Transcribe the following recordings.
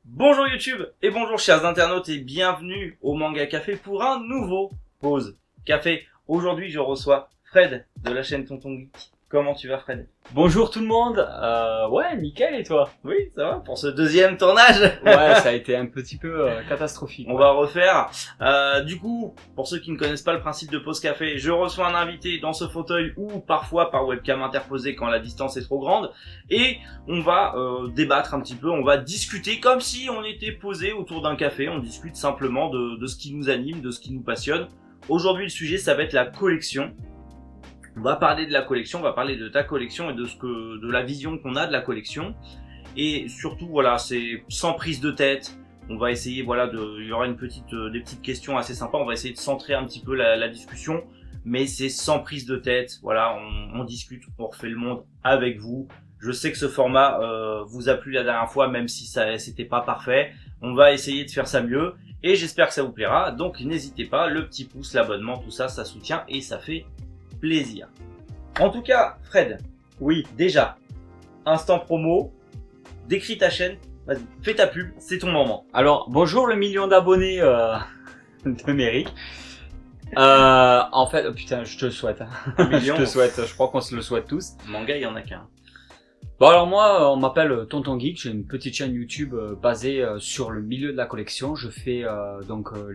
Bonjour YouTube et bonjour chers internautes et bienvenue au Manga Café pour un nouveau Pause Café. Aujourd'hui je reçois Fred de la chaîne Tonton Geek. Comment tu vas Fred? Bonjour tout le monde, ouais nickel et toi? Oui ça va pour ce deuxième tournage. Ouais ça a été un petit peu catastrophique. On va refaire. Du coup, pour ceux qui ne connaissent pas le principe de Pause Café, je reçois un invité dans ce fauteuil ou parfois par webcam interposée quand la distance est trop grande. Et on va débattre un petit peu, on va discuter comme si on était posé autour d'un café. On discute simplement de ce qui nous anime, de ce qui nous passionne. Aujourd'hui le sujet ça va être la collection. On va parler de la collection, on va parler de ta collection et de la vision qu'on a de la collection. Et surtout, voilà, c'est sans prise de tête. On va essayer, voilà, il y aura des petites questions assez sympas. On va essayer de centrer un petit peu la discussion, mais c'est sans prise de tête. Voilà, on discute, on refait le monde avec vous. Je sais que ce format vous a plu la dernière fois, même si c'était pas parfait. On va essayer de faire ça mieux et j'espère que ça vous plaira. Donc n'hésitez pas, le petit pouce, l'abonnement, tout ça, ça soutient et ça fait plaisir. En tout cas, Fred, oui, déjà, instant promo, décris ta chaîne, vas-y, fais ta pub, c'est ton moment. Alors, bonjour le million d'abonnés de Méric. En fait, oh, putain, je te le souhaite. Hein. Million, je te souhaite, je crois qu'on se le souhaite tous. Manga, il y en a qu'un. Bon alors moi, on m'appelle Tonton Geek, j'ai une petite chaîne YouTube basée sur le milieu de la collection. Je fais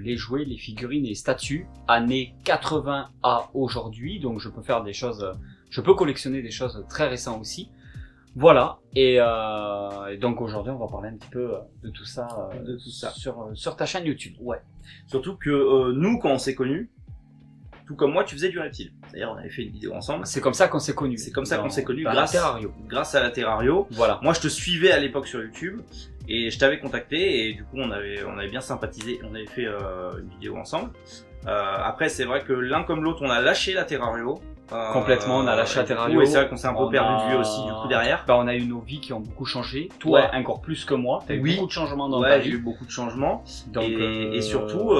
les jouets, les figurines et les statues, années 80 à aujourd'hui, donc je peux faire des choses, je peux collectionner des choses très récentes aussi. Voilà, et donc aujourd'hui on va parler un petit peu de tout ça, sur ta chaîne YouTube. Ouais. Surtout que nous, quand on s'est connus, tout comme moi, tu faisais du reptile. D'ailleurs, on avait fait une vidéo ensemble. C'est comme ça qu'on s'est connus. C'est comme ça qu'on s'est connus grâce à Terrario. Grâce à la Terrario. Voilà. Moi, je te suivais à l'époque sur YouTube et je t'avais contacté et du coup, on avait bien sympathisé. On avait fait une vidéo ensemble. Après, c'est vrai que l'un comme l'autre, on a lâché la Terrario. Complètement, on a lâché la Terrario. Et c'est vrai qu'on s'est un peu perdu de vue aussi du coup derrière. Bah, on a eu nos vies qui ont beaucoup changé. Toi, ouais. Encore plus que moi. T'as eu oui. beaucoup de changements dans ta vie. J'ai eu beaucoup de changements. Donc, et surtout,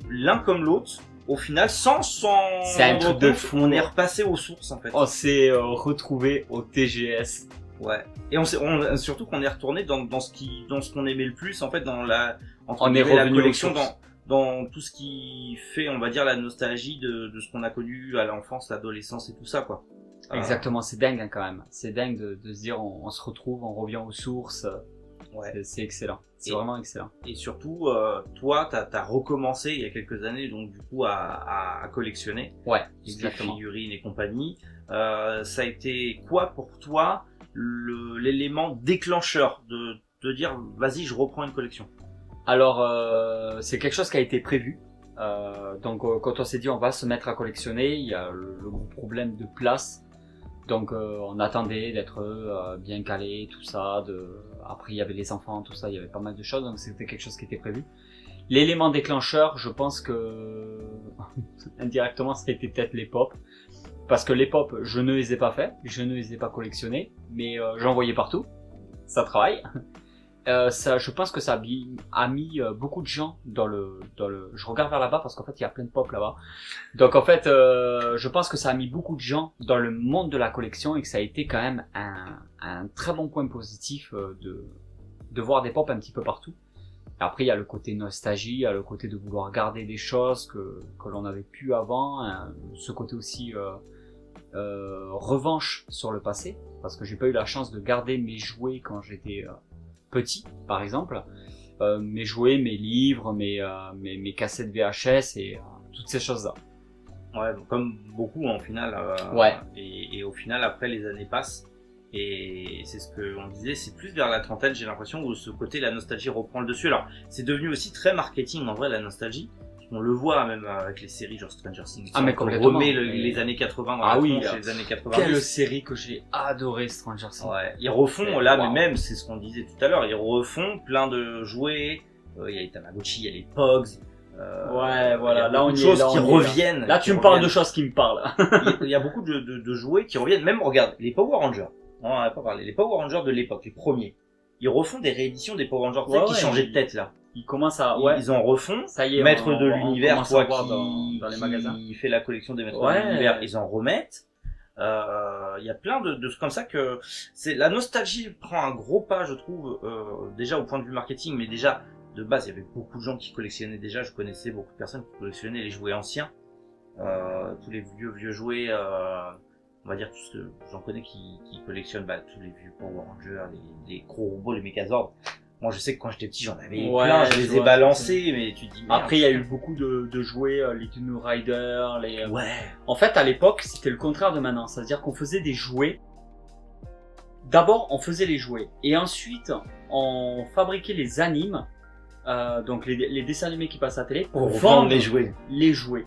l'un comme l'autre. Au final, c'est un truc de fou. On est repassé aux sources en fait. On s'est retrouvé au TGS. Ouais. Et surtout qu'on est retourné dans ce qu'on aimait le plus en fait, dans la collection, dans tout ce qui fait, on va dire, la nostalgie de ce qu'on a connu à l'enfance, l'adolescence et tout ça quoi. Exactement, c'est dingue hein, quand même. C'est dingue de se dire on se retrouve, on revient aux sources. Ouais. C'est excellent, c'est vraiment excellent. Et surtout, toi, t'as recommencé il y a quelques années, donc du coup à collectionner. Ouais, exactement. Figurines et compagnie. Ça a été quoi pour toi l'élément déclencheur de dire vas-y, je reprends une collection? Alors, c'est quelque chose qui a été prévu. Donc, quand on s'est dit on va se mettre à collectionner, il y a le gros problème de place. Donc on attendait d'être bien calé, tout ça. Après il y avait les enfants, tout ça, il y avait pas mal de choses, donc c'était quelque chose qui était prévu. L'élément déclencheur, je pense que indirectement ça a été peut-être les pop. Parce que les pop, je ne les ai pas fait, je ne les ai pas collectionnés, mais j'en voyais partout. Ça travaille. Je pense que ça a mis beaucoup de gens dans le. Je regarde vers là-bas parce qu'en fait il y a plein de pop là-bas. Donc en fait, je pense que ça a mis beaucoup de gens dans le monde de la collection et que ça a été quand même un très bon point positif de voir des pop un petit peu partout. Après il y a le côté nostalgie, il y a le côté de vouloir garder des choses que l'on n'avait plus avant, hein, ce côté aussi revanche sur le passé, parce que j'ai pas eu la chance de garder mes jouets quand j'étais petit, par exemple, mes jouets, mes livres, mes cassettes VHS et toutes ces choses-là. Ouais, comme beaucoup en final. Ouais. Et au final, après, les années passent. Et c'est ce qu'on disait, c'est plus vers la trentaine, j'ai l'impression, où ce côté, la nostalgie reprend le dessus. Alors, c'est devenu aussi très marketing, en vrai, la nostalgie. On le voit même avec les séries genre Stranger Things. Ah, mais complètement. On remet les années 80 dans la tronche, les années 90. Quelle série que j'ai adoré, Stranger Things. Ouais. Ils refont, là, mais même, c'est ce qu'on disait tout à l'heure, ils refont plein de jouets. Il y a les Tamagotchi, il y a les Pogs. Ouais, voilà. Là, on y est, qui reviennent. Là, tu me parles de choses qui me parlent. Il y a beaucoup de jouets qui reviennent. Même, regarde, les Power Rangers. On en a pas parlé. Les Power Rangers de l'époque, les premiers. Ils refont des rééditions des Power Rangers qui changeaient de tête, là. Ils commencent à, ils en refont. Ça y est, Maître de l'univers, quoi, dans les magasins. Qui fait la collection des Maîtres de l'univers, ils en remettent. Il y a plein de trucs comme ça que c'est la nostalgie prend un gros pas, je trouve, déjà au point de vue marketing, mais déjà de base il y avait beaucoup de gens qui collectionnaient déjà. Je connaissais beaucoup de personnes qui collectionnaient les jouets anciens, tous les vieux jouets. On va dire tout ce que j'en connais qui collectionnent tous les vieux Power Rangers, les gros robots, les Megazords. Moi, je sais que quand j'étais petit, j'en avais plein, je les ai balancés, mais tu te dis... Après, il y a eu beaucoup de jouets, les Dino Rider, les... Ouais. En fait, à l'époque, c'était le contraire de maintenant. C'est-à-dire qu'on faisait des jouets. D'abord, on faisait les jouets. Et ensuite, on fabriquait les animes, donc les dessins animés qui passent à la télé, pour vendre les jouets. Les jouets.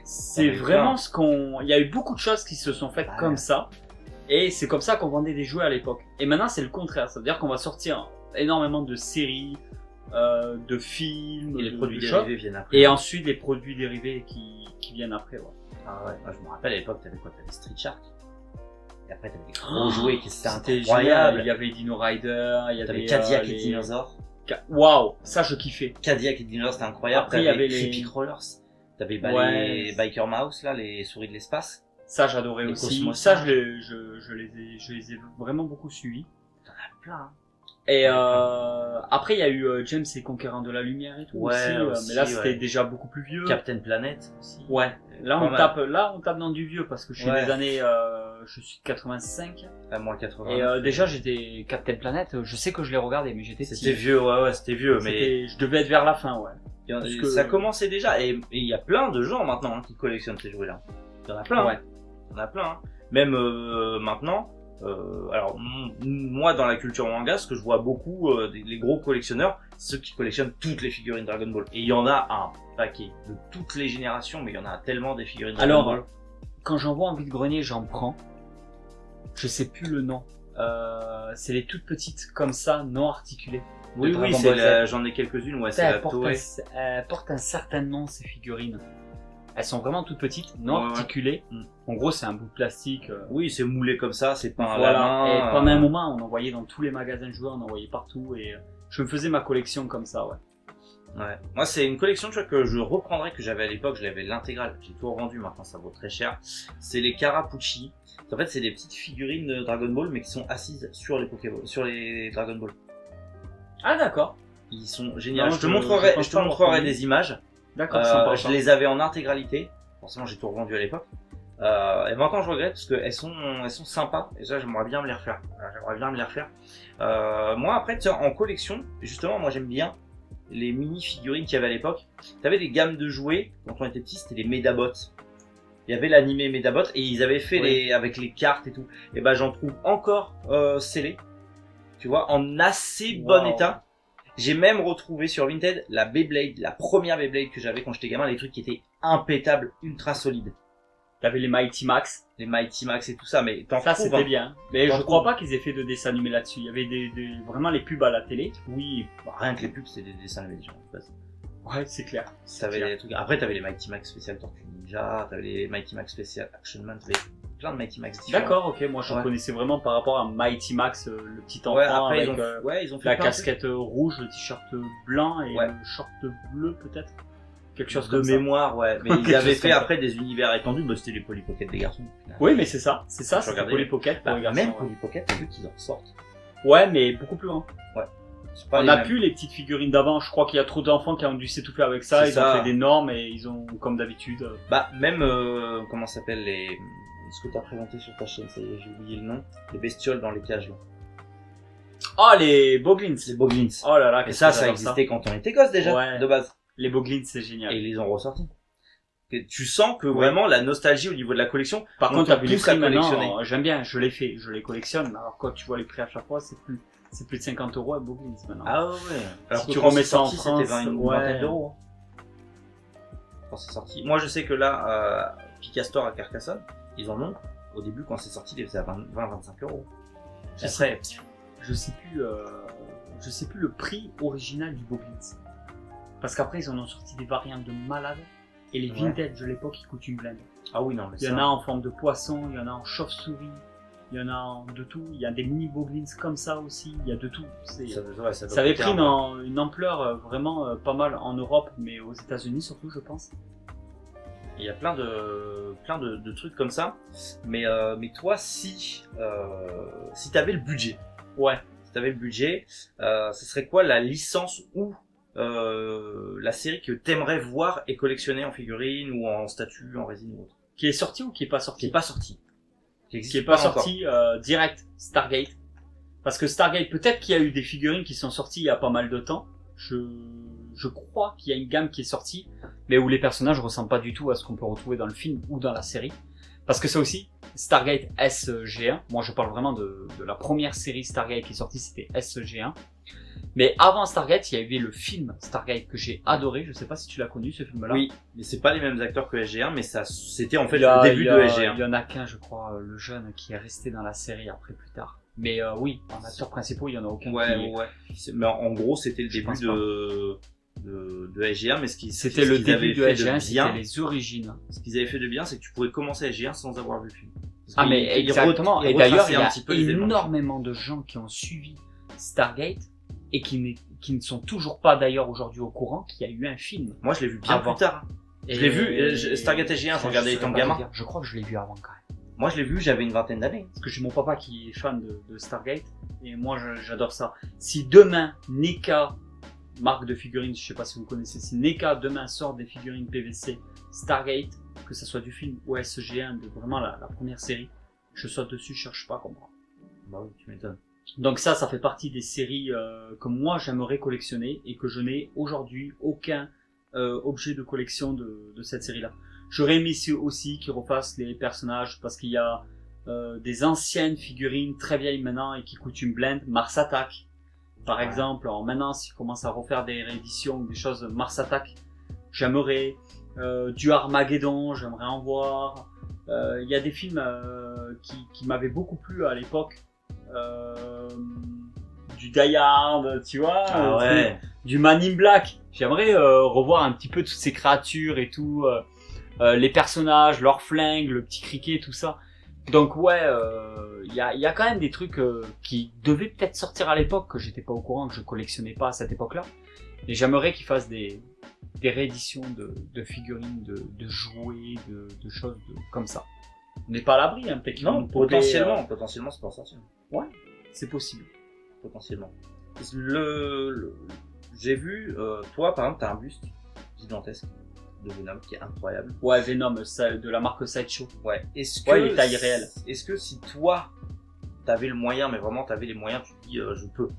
C'est vraiment ce qu'on... Il y a eu beaucoup de choses qui se sont faites comme ça. Et c'est comme ça qu'on vendait des jouets à l'époque. Et maintenant, c'est le contraire. C'est-à-dire qu'on va sortir énormément de séries, de films, et les produits de dérivés viennent après. Et ensuite les produits dérivés qui viennent après. Ouais. Ah ouais, moi je me rappelle à l'époque, t'avais quoi? T'avais Street Shark. Et après t'avais des gros jouets qui c'était incroyable. Il y avait Dino Rider, il y avait Cadillac et Dinosaur. Waouh, ça je kiffais. Cadillac et Dinosaur, c'était incroyable. Après il y avait les Creepy Crawlers. T'avais les Biker Mouse là, les souris de l'espace. Ça j'adorais aussi. Cosmos. Ça je les ai vraiment beaucoup suivis. T'en as plein. Hein. Et après il y a eu James et Conquérant de la Lumière et tout aussi, mais là c'était déjà beaucoup plus vieux. Captain Planet aussi. Ouais. Là on tape dans du vieux parce que je suis des années je suis de 85. Moi 80. Et déjà j'étais Captain Planet, je sais que je l'ai regardé mais j'étais petit. C'était vieux, ouais, c'était vieux mais je devais être vers la fin, ouais. Ça commençait déjà et il y a plein de gens maintenant qui collectionnent ces jouets là. Il y en a plein. Ouais. Il y en a plein. Hein. Même maintenant alors moi dans la culture manga, ce que je vois beaucoup les gros collectionneurs, c'est ceux qui collectionnent toutes les figurines Dragon Ball. Et il y en a un paquet de toutes les générations, mais il y en a tellement des figurines Dragon Ball. Quand j'en vois en vide-grenier, j'en prends. Je sais plus le nom. C'est les toutes petites comme ça, non articulées. Oui, j'en ai quelques-unes. Ouais, c'est la Toei. Elles portent un certain nom ces figurines. Elles sont vraiment toutes petites, non articulées. En gros, c'est un bout de plastique. Oui, c'est moulé comme ça, c'est pas à la main. Et pendant un moment, on en voyait dans tous les magasins de joueurs, on en voyait partout. Et je me faisais ma collection comme ça, ouais. Ouais. Moi, c'est une collection, tu vois, que je reprendrais, que j'avais à l'époque. Je l'avais l'intégrale. J'ai tout revendu. Maintenant, ça vaut très cher. C'est les Karapuchi. En fait, c'est des petites figurines de Dragon Ball, mais qui sont assises sur les Pokéball, sur les Dragon Ball. Ah, d'accord. Ils sont géniaux. Je te montrerai des images. D'accord, je les avais en intégralité. Forcément, j'ai tout revendu à l'époque. Et maintenant, je regrette parce qu'elles sont sympas. Et ça, j'aimerais bien me les refaire. Moi, après, tu sais, en collection, justement, moi, j'aime bien les mini figurines qu'il y avait à l'époque. T'avais des gammes de jouets. Quand on était petit, c'était les Medabots. Il y avait l'animé Medabots et ils avaient fait avec les cartes et tout. Et ben, j'en trouve encore scellés. Tu vois, en assez bon état. J'ai même retrouvé sur Vinted la Beyblade, la première Beyblade que j'avais quand j'étais gamin, les trucs qui étaient impétables, ultra solides. T'avais les Mighty Max. Les Mighty Max et tout ça, mais ça c'était bien. Mais je crois pas qu'ils aient fait de dessins animés là-dessus. Il y avait vraiment les pubs à la télé. Oui, rien que les pubs, c'était des dessins animés déjà. Ouais, c'est clair. Des trucs. Après, t'avais les Mighty Max Special Tortue Ninja, t'avais les Mighty Max Special Action Man, t'avais plein de Mighty Max différents. D'accord, ok. Moi, je connaissais vraiment par rapport à Mighty Max, le petit enfant après, avec ils ont fait la casquette rouge, le t-shirt blanc et le short bleu peut-être. Quelque chose comme ça. De mémoire, ouais. Mais ils avaient fait après des univers étendus, bah c'était les Polly Pocket des garçons. Oui, mais c'est ça, c'est Polly Pocket pour les garçons. Même Polly Pocket, t'as vu qu'ils en sortent. Ouais, mais beaucoup plus grand. Ouais. On n'a plus les petites figurines d'avant. Je crois qu'il y a trop d'enfants qui ont dû s'étouffer avec ça. Ils ont fait des normes et ils ont, comme d'habitude. Même comment ça s'appelle ce que t'as présenté sur ta chaîne, j'ai oublié le nom. Les bestioles dans les cages là. Oh, les Boglins. Les Boglins. Oh là là. Et ça existait quand on était gosse déjà, de base. Les Boglins, c'est génial. Et ils les ont ressortis. Et tu sens que vraiment la nostalgie au niveau de la collection. Par contre, t'as vu les prix maintenant. J'aime bien, je les collectionne. Alors quand tu vois les prix à chaque fois, c'est plus de 50 € à Boglins maintenant. Ah ouais. Alors si tu remets ça en France, c'était une vingtaine d'euros. Quand c'est sorti. Moi, je sais que là, Picastor à Carcassonne, ils en ont. Au début, quand c'est sorti, ils faisaient à 20-25 €. Je sais plus le prix original du Boglins. Parce qu'après, ils en ont sorti des variantes de malades. Et les vintage de l'époque, ils coûtent une blinde. Ah oui, non, mais il y en a en forme de poisson, il y en a en chauve-souris, il y en a de tout. Il y a des mini Boglins comme ça aussi, il y a de tout. Ça avait pris une ampleur vraiment pas mal en Europe, mais aux États-Unis surtout, je pense. Il y a plein de trucs comme ça. Mais toi, si t'avais le budget, Ouais. si t'avais le budget, ce serait quoi la licence ou la série que t'aimerais voir et collectionner en figurine ou en statue, en résine ou autre? Qui est sorti ou qui est pas sorti? Qui est pas sorti. Qui est pas sorti, direct, Stargate. Parce que Stargate, peut-être qu'il y a eu des figurines qui sont sorties il y a pas mal de temps. Je crois qu'il y a une gamme qui est sortie, mais où les personnages ressemblent pas du tout à ce qu'on peut retrouver dans le film ou dans la série. Parce que ça aussi, Stargate SG1, moi je parle vraiment de la première série Stargate qui est sortie, c'était SG1. Mais avant Stargate, il y avait le film Stargate que j'ai adoré, je sais pas si tu l'as connu ce film-là. Oui, mais c'est pas les mêmes acteurs que SG1, mais ça, c'était en fait le début de SG1. Il y en a qu'un, je crois, le jeune qui est resté dans la série après plus tard. Mais oui, en acteurs principaux, il y en a aucun ouais. Mais en gros, c'était le début de SG1, mais c'était le début de SG1, c'était les origines. Ce qu'ils avaient fait de bien, c'est que tu pouvais commencer SG1 sans avoir vu le film. Mais exactement. Et d'ailleurs, il y a énormément de gens qui ont suivi Stargate et qui ne sont toujours pas d'ailleurs aujourd'hui au courant qu'il y a eu un film. Moi, je l'ai vu bien plus tard. Je l'ai vu, Stargate SG1, je regardais étant gamin. Je crois que je l'ai vu avant quand même. Moi, je l'ai vu, j'avais une vingtaine d'années. Parce que j'ai mon papa qui est fan de Stargate et moi, j'adore ça. Si demain, NECA, marque de figurines, je sais pas si vous connaissez, si NECA demain sort des figurines PVC Stargate, que ce soit du film ou SG1, de vraiment la première série, je saute dessus, je cherche pas à comprendre. Bah oui, tu m'étonnes. Donc ça fait partie des séries que moi j'aimerais collectionner et que je n'ai aujourd'hui aucun objet de collection de cette série-là. J'aurais aimé aussi qu'ils refassent les personnages parce qu'il y a des anciennes figurines très vieilles maintenant et qui coûtent une blinde. Mars Attack, par exemple. Alors maintenant, s'ils commencent à refaire des rééditions ou des choses, Mars Attack, j'aimerais. Du Armageddon, j'aimerais en voir. Il y a des films qui m'avaient beaucoup plu à l'époque. Du Die Hard, tu vois, du Man in Black. J'aimerais revoir un petit peu toutes ces créatures et tout, les personnages, leurs flingues, le petit criquet, tout ça. Donc ouais, il y a quand même des trucs qui devaient peut-être sortir à l'époque que j'étais pas au courant, que je collectionnais pas à cette époque-là. Et j'aimerais qu'ils fassent des rééditions de figurines, de jouets, de choses comme ça. On n'est pas à l'abri, hein, peut-être qu'ils vont potentiellement c'est pour sortir. Ouais, c'est possible. Potentiellement. J'ai vu, toi par exemple, t'as un buste gigantesque de Venom qui est incroyable. Ouais, Venom, de la marque Sideshow. Ouais. Est-ce que les tailles réelles. Est-ce que si toi, t'avais le moyen, mais vraiment t'avais les moyens, tu te dis, je peux.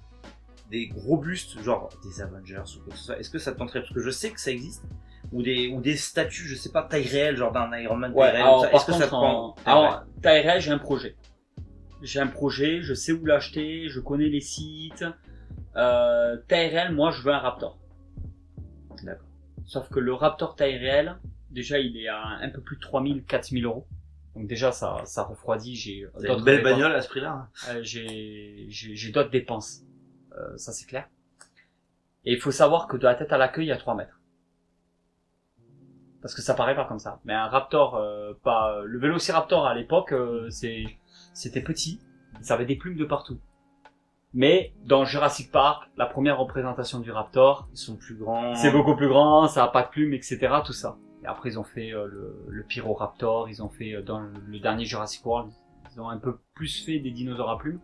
Des gros bustes, genre des Avengers ou quoi que ce soit, est-ce que ça te tenterait? Parce que je sais que ça existe. Ou des statues, je sais pas, taille réelle, genre d'un Iron Man taille réelle. Est-ce que ça te prend? Alors, taille réelle, j'ai un projet. Je sais où l'acheter, je connais les sites. Taille réelle, moi, je veux un Raptor. D'accord. Sauf que le Raptor taille réelle, déjà, il est à un peu plus de 3000, 4000 euros. Donc déjà, ça refroidit. J'ai une belle bagnole à ce prix-là. J'ai d'autres dépenses. Ça, c'est clair. Et il faut savoir que de la tête à la queue, il y a 3 mètres. Parce que ça paraît pas comme ça. Mais un Raptor, le Vélociraptor à l'époque, c'était petit. Ça avait des plumes de partout. Mais dans Jurassic Park, la première représentation du Raptor, ils sont plus grands. C'est beaucoup plus grand, ça a pas de plumes, etc. Tout ça. Et après, ils ont fait le Pyroraptor. Ils ont fait dans le dernier Jurassic World, ils ont un peu plus fait des dinosaures à plumes.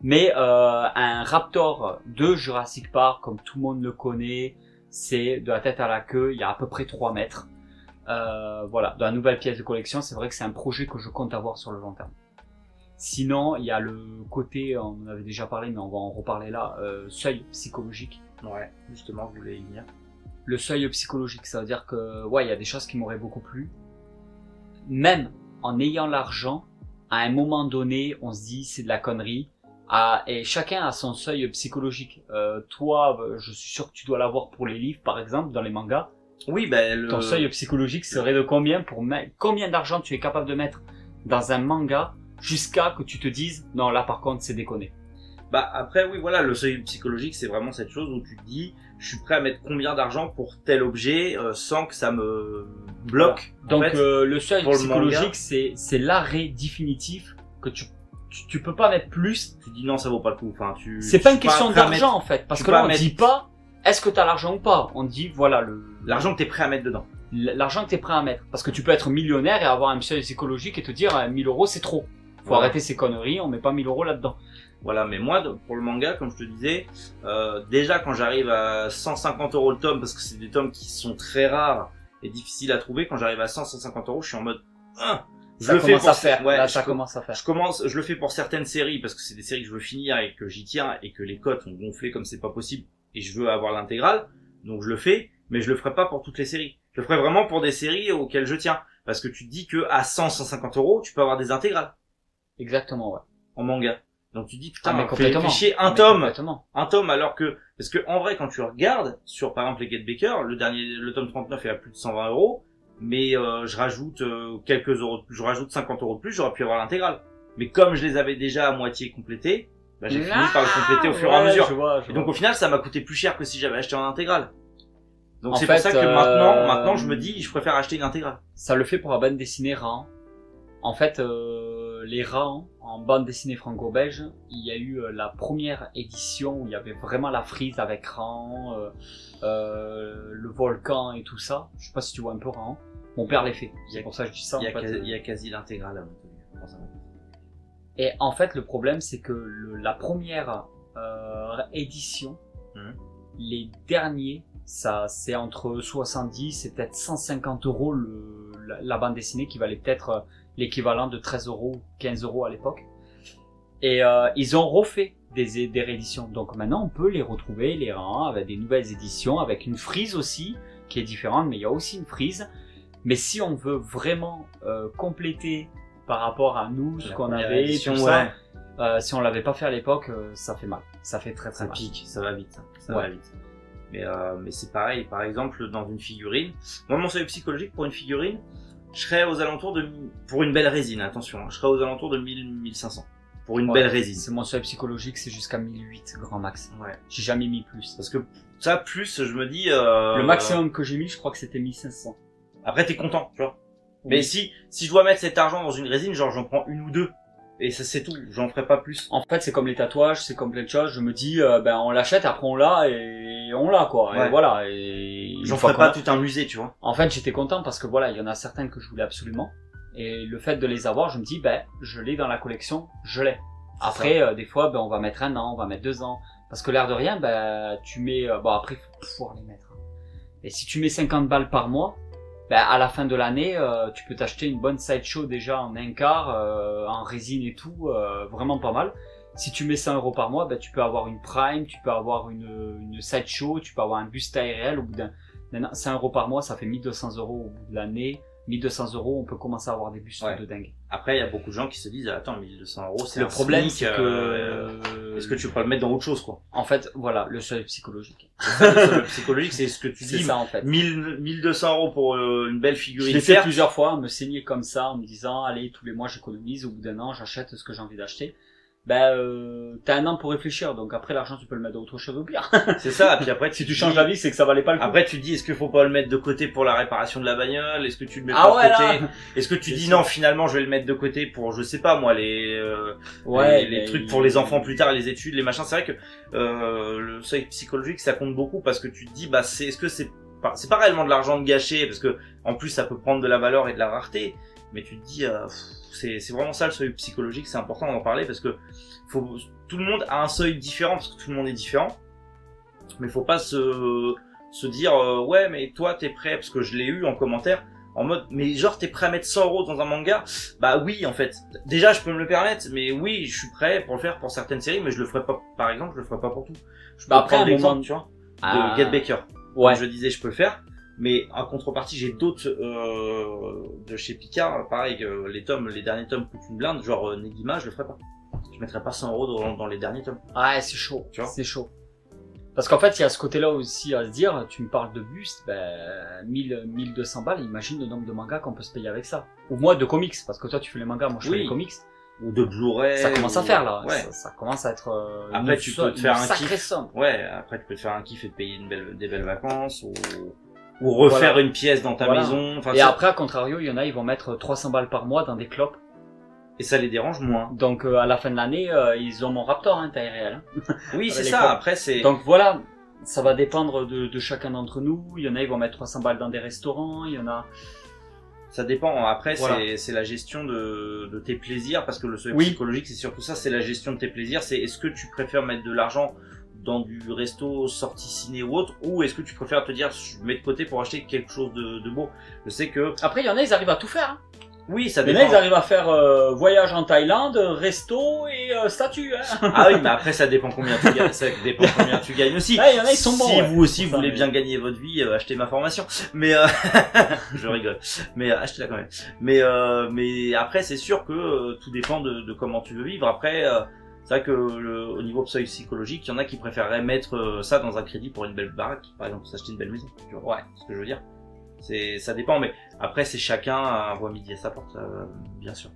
Mais un Raptor de Jurassic Park, comme tout le monde le connaît, c'est de la tête à la queue, il y a à peu près 3 mètres. Voilà, dans la nouvelle pièce de collection, c'est vrai que c'est un projet que je compte avoir sur le long terme. Sinon, il y a le côté, on en avait déjà parlé, mais on va en reparler là, seuil psychologique. Ouais, justement, je voulais y venir. Le seuil psychologique, ça veut dire que, ouais, il y a des choses qui m'auraient beaucoup plu. Même en ayant l'argent, à un moment donné, on se dit, c'est de la connerie. Et chacun a son seuil psychologique. Toi, je suis sûr que tu dois l'avoir pour les livres, par exemple, dans les mangas. Oui, ben ton seuil psychologique serait de combien combien d'argent tu es capable de mettre dans un manga jusqu'à que tu te dises non, là par contre c'est déconné. Bah après oui, voilà, le seuil psychologique c'est vraiment cette chose où tu te dis je suis prêt à mettre combien d'argent pour tel objet sans que ça me bloque. Voilà. Donc le seuil psychologique c'est l'arrêt définitif que tu peux pas mettre plus. Tu dis non, ça vaut pas le coup. Enfin, c'est pas une question d'argent en fait, parce que là on dit pas est-ce que t'as l'argent ou pas. On dit voilà l'argent que t'es prêt à mettre dedans. l'argent que t'es prêt à mettre. Parce que tu peux être millionnaire et avoir un seuil psychologique et te dire 1000 euros c'est trop. Faut arrêter ces conneries, on met pas 1000 euros là-dedans. Voilà, mais moi, pour le manga, comme je te disais, déjà quand j'arrive à 150 euros le tome, parce que c'est des tomes qui sont très rares et difficiles à trouver, quand j'arrive à 100-150 euros, je suis en mode, je le fais pour faire. Ouais, là, ça commence à faire. Je le fais pour certaines séries parce que c'est des séries que je veux finir et que j'y tiens et que les cotes ont gonflé comme c'est pas possible et je veux avoir l'intégrale. Donc je le fais, mais je le ferai pas pour toutes les séries. Je le ferai vraiment pour des séries auxquelles je tiens. Parce que tu te dis que à 100-150 euros, tu peux avoir des intégrales. Exactement, ouais. En manga. Donc tu dis putain, mais complètement. Fais chier un tome alors que parce que en vrai quand tu regardes sur par exemple les Get Baker, le tome 39 est à plus de 120 euros, mais je rajoute quelques euros, je rajoute 50 euros de plus, j'aurais pu avoir l'intégrale. Mais comme je les avais déjà à moitié complétés, bah, j'ai fini par le compléter au fur et à mesure. Et donc au final ça m'a coûté plus cher que si j'avais acheté en intégrale. Donc c'est pour ça que maintenant je me dis je préfère acheter une intégrale. Ça le fait pour la bande dessinée Rahan. En fait, les Rahan, en bande dessinée franco-belge, il y a eu la première édition où il y avait vraiment la frise avec Rahan, le volcan et tout ça. Je sais pas si tu vois un peu Rahan. Mon père les fait. C'est pour ça que je dis ça. Il y a quasi l'intégrale. Et en fait, le problème, c'est que la première édition, les derniers, ça c'est entre 70 et peut-être 150 euros la bande dessinée qui valait peut-être l'équivalent de 13 euros, 15 euros à l'époque. Et ils ont refait des rééditions. Donc maintenant, on peut les retrouver, les Rahan, avec des nouvelles éditions, avec une frise aussi, qui est différente, mais il y a aussi une frise. Mais si on veut vraiment compléter par rapport à nous, ce qu'on avait, tout ça, si on l'avait pas fait à l'époque, ça fait mal. Ça fait très mal. Ça pique, ça va vite. Ça va vite. Mais c'est pareil, par exemple, dans une figurine. Moi, mon seuil psychologique pour une figurine, je serais aux alentours pour une belle résine, attention, je serais aux alentours de 1000-1500. Pour une belle résine. C'est mon seuil psychologique, c'est jusqu'à 1008 grand max. Ouais. J'ai jamais mis plus. Parce que ça, plus, je me dis... Le maximum que j'ai mis, je crois que c'était 1500. Après, t'es content, tu vois. Oui. Mais si je dois mettre cet argent dans une résine, genre j'en prends une ou deux. Et ça c'est tout, j'en ferai pas plus. En fait c'est comme les tatouages, c'est comme plein de choses, je me dis on l'achète, après on l'a et on l'a quoi. Ouais. Et voilà. Et j'en ferai pas tout un musée, tu vois. En fait j'étais content parce que voilà, il y en a certaines que je voulais absolument. Et le fait de les avoir, je me dis je l'ai dans la collection, je l'ai. Après des fois on va mettre 1 an, on va mettre 2 ans. Parce que l'air de rien, tu mets après faut pouvoir les mettre. Et si tu mets 50 balles par mois, à la fin de l'année, tu peux t'acheter une bonne sideshow déjà en 1/4, en résine et tout, vraiment pas mal. Si tu mets 100 euros par mois, tu peux avoir une prime, tu peux avoir une sideshow, tu peux avoir un buste réel au bout d'un 100 euros par mois, ça fait 1200 euros au bout de l'année. 1200 euros, on peut commencer à avoir des bustes de dingue. Après, il y a beaucoup de gens qui se disent, attends, 1200 euros, c'est le problème, c'est que est-ce que tu peux le mettre dans autre chose, quoi? En fait, voilà, le seuil psychologique. Le seuil psychologique, c'est ce que tu dis. C'est ça, en fait. 1200 euros pour une belle figurine. Je l'ai fait plusieurs fois, me saigner comme ça, en me disant, allez, tous les mois, j'économise, au bout d'un an, j'achète ce que j'ai envie d'acheter. T'as 1 an pour réfléchir, donc après l'argent tu peux le mettre dans autre chose au pire. C'est ça, et puis après si tu changes d'avis, c'est que ça valait pas le coup. Après tu te dis, est-ce qu'il faut pas le mettre de côté pour la réparation de la bagnole? Est-ce que tu le mets pas de côté? Est-ce que tu dis non, finalement je vais le mettre de côté pour, je sais pas moi, les trucs pour les enfants plus tard, les études, les machins. C'est vrai que le seuil psychologique ça compte beaucoup parce que tu te dis, est-ce que c'est pas réellement de l'argent de gâcher, parce que en plus ça peut prendre de la valeur et de la rareté, mais tu te dis c'est vraiment ça le seuil psychologique, c'est important d'en parler parce que tout le monde a un seuil différent parce que tout le monde est différent, mais faut pas se dire ouais mais toi t'es prêt, parce que je l'ai eu en commentaire en mode mais genre t'es prêt à mettre 100 euros dans un manga? Bah oui en fait, déjà je peux me le permettre, mais oui je suis prêt pour le faire pour certaines séries, mais je le ferai pas, par exemple je le ferai pas pour tout. Je peux prendre l'exemple tu vois de Get Baker. Comme je disais je peux le faire, mais en contrepartie j'ai d'autres de chez Picard, pareil les derniers tomes coûtent une blinde, genre Negima je le ferai pas. Je mettrais pas 100 euros dans les derniers tomes. Ouais, c'est chaud, tu vois. C'est chaud. Parce qu'en fait, il y a ce côté-là aussi à se dire, tu me parles de buste, 1200 balles, imagine le nombre de mangas qu'on peut se payer avec ça. Ou moi de comics, parce que toi tu fais les mangas, moi je fais les comics. Ou de Blu-ray. Ça commence à faire là, ouais. ça commence à être après, tu peux te faire un sacré kiff. Somme. Ouais, après tu peux te faire un kiff et te payer des belles vacances, ou refaire une pièce dans ta maison. Et après, à contrario, il y en a, ils vont mettre 300 balles par mois dans des clopes. Et ça les dérange moins. Donc à la fin de l'année, ils ont mon Raptor, taille réelle. Oui, c'est ça. Après c'est. Donc voilà, ça va dépendre de chacun d'entre nous. Il y en a, ils vont mettre 300 balles dans des restaurants, il y en a... Ça dépend. Après, Voilà. c'est la gestion de tes plaisirs, parce que le seuil Oui. psychologique, c'est surtout ça, c'est la gestion de tes plaisirs. C'est est-ce que tu préfères mettre de l'argent dans du resto, sortie ciné ou autre, ou est-ce que tu préfères te dire, je mets de côté pour acheter quelque chose de beau. Je sais que, Après, il y en a, ils arrivent à tout faire. Hein. oui, ça Il y en dépend. a, ils arrivent à faire voyage en Thaïlande, resto et statue. Hein. Ah oui, mais après, ça dépend combien tu gagnes, ça dépend combien tu gagnes aussi. Ah, il y en a, ils sont bons. Si Ouais. vous aussi Pour vous ça, voulez mais- bien gagner votre vie, achetez ma formation. Mais je rigole. Mais achetez-la quand même. Mais après c'est sûr que tout dépend de comment tu veux vivre. Après c'est vrai que au niveau psychologique, il y en a qui préféreraient mettre ça dans un crédit pour une belle baraque, par exemple, s'acheter une belle maison. Tu vois Ouais. ce que je veux dire. Ça dépend, mais après c'est chacun voit midi à sa porte, bien sûr.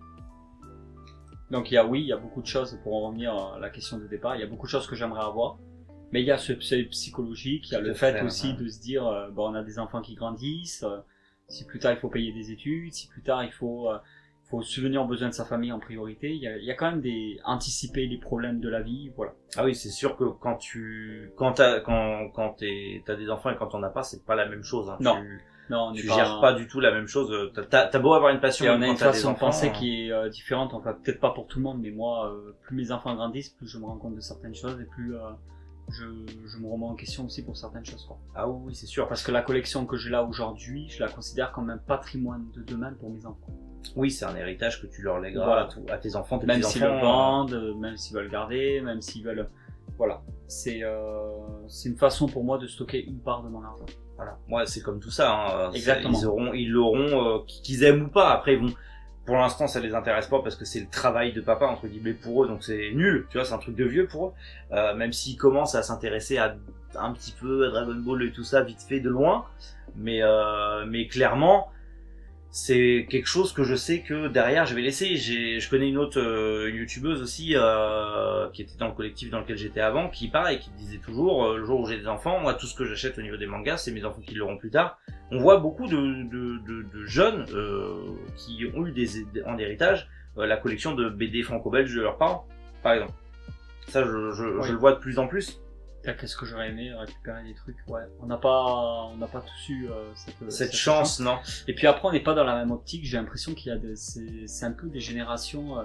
Donc il y a oui, il y a beaucoup de choses, pour en revenir à la question de départ, il y a beaucoup de choses que j'aimerais avoir. Mais il y a ce seuil psychologique, il y a le fait aussi de se dire, bon, on a des enfants qui grandissent, si plus tard il faut payer des études, si plus tard il faut subvenir aux besoins de sa famille en priorité, il y a quand même anticiper les problèmes de la vie, voilà. Ah oui, c'est sûr que quand t'as des enfants et quand t'en as pas, c'est pas la même chose. Hein. Non. Non, on Tu n'est gères pas du tout la même chose. T'as beau avoir une passion, et on a quand une t'as des façon de enfants, penser qui est différente, enfin peut-être pas pour tout le monde, mais moi, plus mes enfants grandissent, plus je me rends compte de certaines choses et plus je me remets en question aussi pour certaines choses, quoi. Ah oui, c'est sûr. Parce que la collection que j'ai là aujourd'hui, je la considère comme un patrimoine de demain pour mes enfants. Oui, c'est un héritage que tu leur légueras Voilà. à tes enfants, tes Même s'ils le petits-enfants. vendent, même s'ils veulent le garder, même s'ils veulent... Voilà. C'est une façon pour moi de stocker une part de mon argent. Voilà. Moi, c'est comme tout ça. Hein. Exactement. Ils l'auront, qu'ils aiment ou pas. Après, ils vont. Pour l'instant, ça les intéresse pas parce que c'est le travail de papa entre guillemets pour eux, donc c'est nul. Tu vois, c'est un truc de vieux pour eux. Même s'ils commencent à s'intéresser à un petit peu à Dragon Ball et tout ça, vite fait de loin. Mais clairement, c'est quelque chose que je sais que derrière je vais laisser. Je connais une autre une youtubeuse aussi qui était dans le collectif dans lequel j'étais avant, qui pareil, qui disait toujours le jour où j'ai des enfants, moi tout ce que j'achète au niveau des mangas, c'est mes enfants qui l'auront plus tard. On voit beaucoup de jeunes qui ont eu en héritage la collection de BD franco-belges de leurs parents, par exemple. Ça, je le vois de plus en plus. Qu'est-ce que j'aurais aimé récupérer des trucs, ouais. On n'a pas tous eu Cette chance, non. Et puis après, on n'est pas dans la même optique. J'ai l'impression qu'il y a c'est un peu des générations.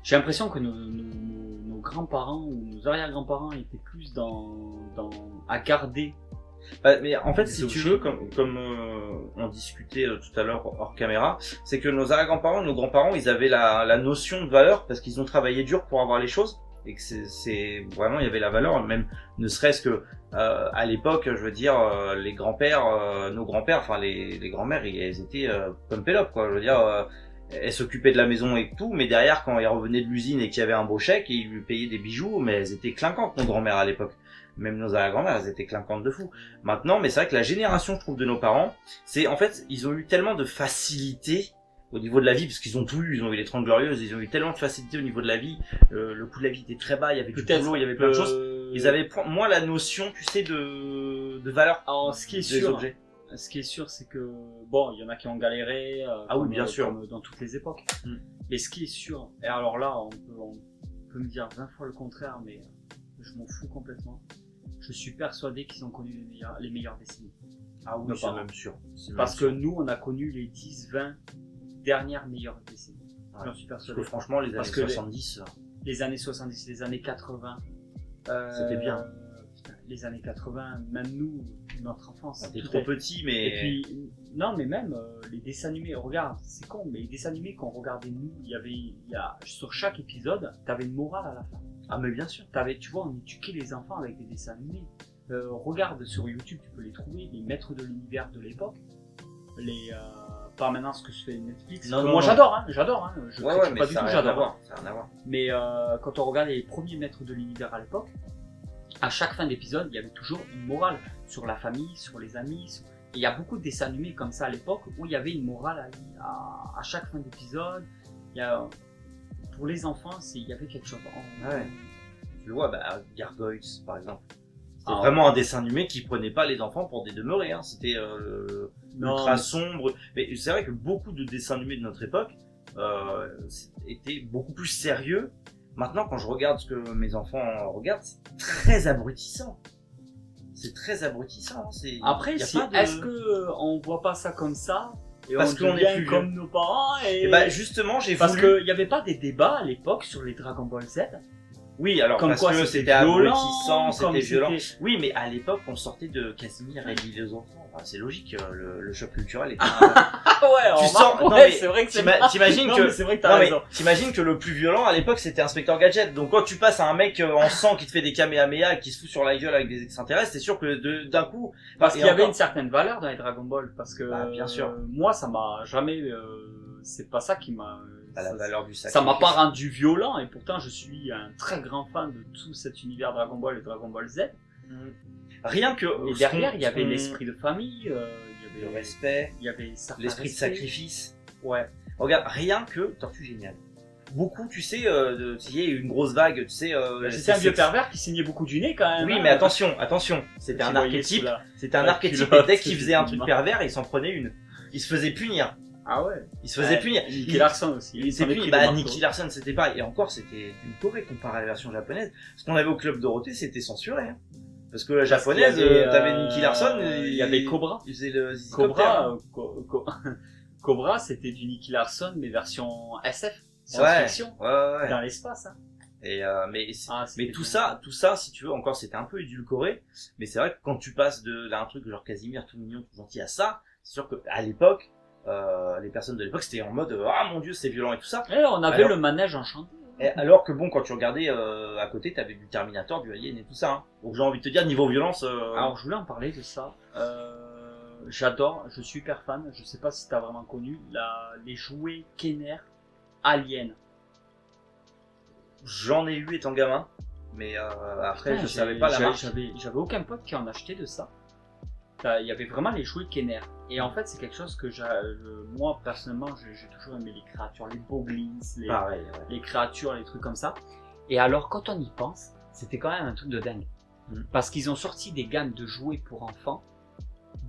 J'ai l'impression que nos grands-parents ou nos arrière-grands-parents étaient plus à garder. Mais en fait, Des si tu objets. veux, comme on discutait tout à l'heure hors caméra, c'est que nos arrière-grands-parents, nos grands-parents, ils avaient la notion de valeur parce qu'ils ont travaillé dur pour avoir les choses. Et que c'est vraiment, il y avait la valeur, même ne serait-ce que à l'époque, je veux dire, les grands-pères, nos grands-pères, enfin les grands-mères, elles étaient comme Pélope, quoi. Je veux dire, elles s'occupaient de la maison et tout, mais derrière, quand ils revenaient de l'usine et qu'il y avait un beau chèque, ils lui payaient des bijoux, mais elles étaient clinquantes, nos grands-mères à l'époque. Même nos arrière-grand-mères, elles étaient clinquantes de fou. Maintenant, mais c'est vrai que la génération, je trouve, de nos parents, c'est en fait, ils ont eu tellement de facilité au niveau de la vie, parce qu'ils ont tout eu, ils ont eu les 30 glorieuses, ils ont eu tellement de facilité au niveau de la vie, le coût de la vie était très bas, il y avait du boulot, il y avait plein de choses. Ils avaient moins la notion, tu sais, de valeur Alors, ce qui est des sûr, objets. ce qui est sûr, c'est que bon, il y en a qui ont galéré. Ah oui, comme, bien sûr. comme dans toutes les époques. Mm. Mais ce qui est sûr, et alors là, on peut me dire 20 fois le contraire, mais je m'en fous complètement. Je suis persuadé qu'ils ont connu les meilleures décennies. Ah oui, Nos c'est parents. même sûr. Parce que nous, on a connu les 10-20 dernières meilleures décennies. Ouais. J'en suis Parce persuadé. que franchement, les années Parce que 70, les années 70, les années 80. C'était bien. Putain, les années 80, même nous, notre enfance. on était tout trop est- petits, mais... Et puis, non, mais même les dessins animés, regarde, c'est con, mais les dessins animés qu'on regardait nous, sur chaque épisode, t'avais une morale à la fin. Ah mais bien sûr. Tu vois, on éduquait les enfants avec des dessins animés. Regarde sur YouTube, tu peux les trouver, les maîtres de l'univers de l'époque. Pas maintenant ce que se fait Netflix. Non, que non, moi non. j'adore, je Ouais, critique mais pas du ça tout, a rien à j'adore. voir. Ça a rien à voir. Mais quand on regardait les premiers maîtres de l'univers à l'époque, à chaque fin d'épisode, il y avait toujours une morale sur la famille, sur les amis. Et il y a beaucoup de dessins animés comme ça à l'époque où il y avait une morale à chaque fin d'épisode. Pour les enfants, il y avait quelque chose. Ouais. Tu le vois, Gargoyles par exemple. C'était Ah, vraiment un dessin animé qui prenait pas les enfants pour des demeurés. Hein. C'était Non, ultra mais- sombre. Mais c'est vrai que beaucoup de dessins animés de notre époque étaient beaucoup plus sérieux. Maintenant, quand je regarde ce que mes enfants regardent, c'est très abrutissant. c'est très abrutissant. Hein, Après, y a si, pas de... est-ce que on voit pas ça comme ça et Parce on qu'on est devient plus comme vieux. nos parents et... Et bah justement, j'ai Parce voulu... qu'il n'y avait pas des débats à l'époque sur les Dragon Ball Z. Oui, alors Comme parce quoi que c'était c'était violent, abrutissant, comme c'était violent. c'était- Oui, mais à l'époque, on sortait de Casimir et l'île aux enfants. Enfin, c'est logique, le choc culturel était... Ah ouais, Tu on sens- remarque, non, ouais, mais c'est vrai que c'est T'imagines Non, que... mais c'est vrai que Non, t'as mais raison. t'imagines que le plus violent à l'époque c'était Inspecteur Gadget. Donc quand tu passes à un mec en sang qui te fait des kamehameha et qui se fout sur la gueule avec des extraterrestres, c'est sûr que d'un coup... Parce et qu'il y avait encore- une certaine valeur dans les Dragon Ball. Parce que Bah, bien sûr. Moi, ça m'a jamais... c'est pas ça qui m'a... à la valeur du Ça sacrifice. m'a pas rendu violent et pourtant je suis un très grand fan de tout cet univers Dragon Ball et Dragon Ball Z. Rien que... Et derrière, il y avait l'esprit de famille, le il y avait respect, il y avait certains l'esprit de respects. sacrifice. Ouais. Regarde, rien que Tortue Géniale. Beaucoup, tu sais, il y a eu une grosse vague, tu sais... C'était un vieux pervers qui signait beaucoup du nez quand même. Oui, hein. mais attention, c'était un archétype, c'était un la archétype, et culotte, dès qu'il faisait un truc effectivement. pervers, il s'en prenait une. Il se faisait punir. Ah ouais. Il se faisait punir. Nicky Larson aussi. Il s'est puni. Bah, Nicky Larson, c'était pareil. Et encore, c'était une Corée comparé à la version japonaise. Ce qu'on avait au Club Dorothée, c'était censuré. Hein. Parce que la japonaise, t'avais Nicky Larson, il y avait Cobra. Il faisait le zizi Cobra, Cobra, c'était du Nicky Larson, mais version SF, science-fiction, ouais. dans l'espace. Hein. Et mais C'était tout bien. ça, si tu veux, encore, c'était un peu édulcoré. Mais c'est vrai que quand tu passes d'un truc genre Casimir tout mignon, tout gentil à ça, c'est sûr que à l'époque, les personnes de l'époque, c'était en mode ah mon dieu, c'est violent et tout ça. Et on avait Alors- le manège enchanté. Et alors que bon, quand tu regardais à côté, t'avais du Terminator, du Alien et tout ça. Hein. Donc j'ai envie de te dire, niveau violence... Alors je voulais en parler de ça. J'adore, je suis hyper fan. Je sais pas si t'as vraiment connu les jouets Kenner Alien. J'en ai eu étant gamin, mais après Putain, je savais pas la marque. J'avais aucun pote qui en achetait de ça. Il y avait vraiment les jouets Kenner. Et en fait, c'est quelque chose que moi, personnellement, j'ai toujours aimé les créatures, les boglins, Pareil, ouais. les créatures, les trucs comme ça. Et alors, quand on y pense, c'était quand même un truc de dingue. Parce qu'ils ont sorti des gammes de jouets pour enfants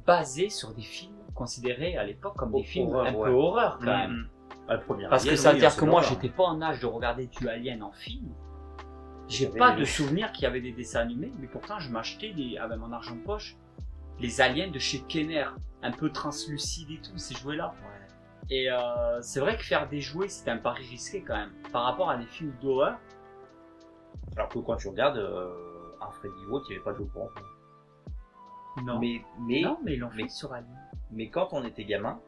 basés sur des films considérés à l'époque comme des films Horreur, un ouais. peu horreur quand même. Ah, le premier Parce que Alien, ça veut oui, dire c'est que moi, l'horreur. j'étais pas en âge de regarder du Alien en film. J'ai J'avais pas les- de souvenir qu'il y avait des dessins animés, mais pourtant je m'achetais avec mon argent de poche les aliens de chez Kenner, un peu translucides et tout, ces jouets-là. Ouais. Et c'est vrai que faire des jouets, c'était un pari risqué quand même. Par rapport à des films d'horreur, Alors que quand tu regardes un Freddy Walt, il n'y avait pas de jeu pour enfants. non. Mais Non, mais ils l'ont mais- fait sur Alien. Mais quand on était gamin,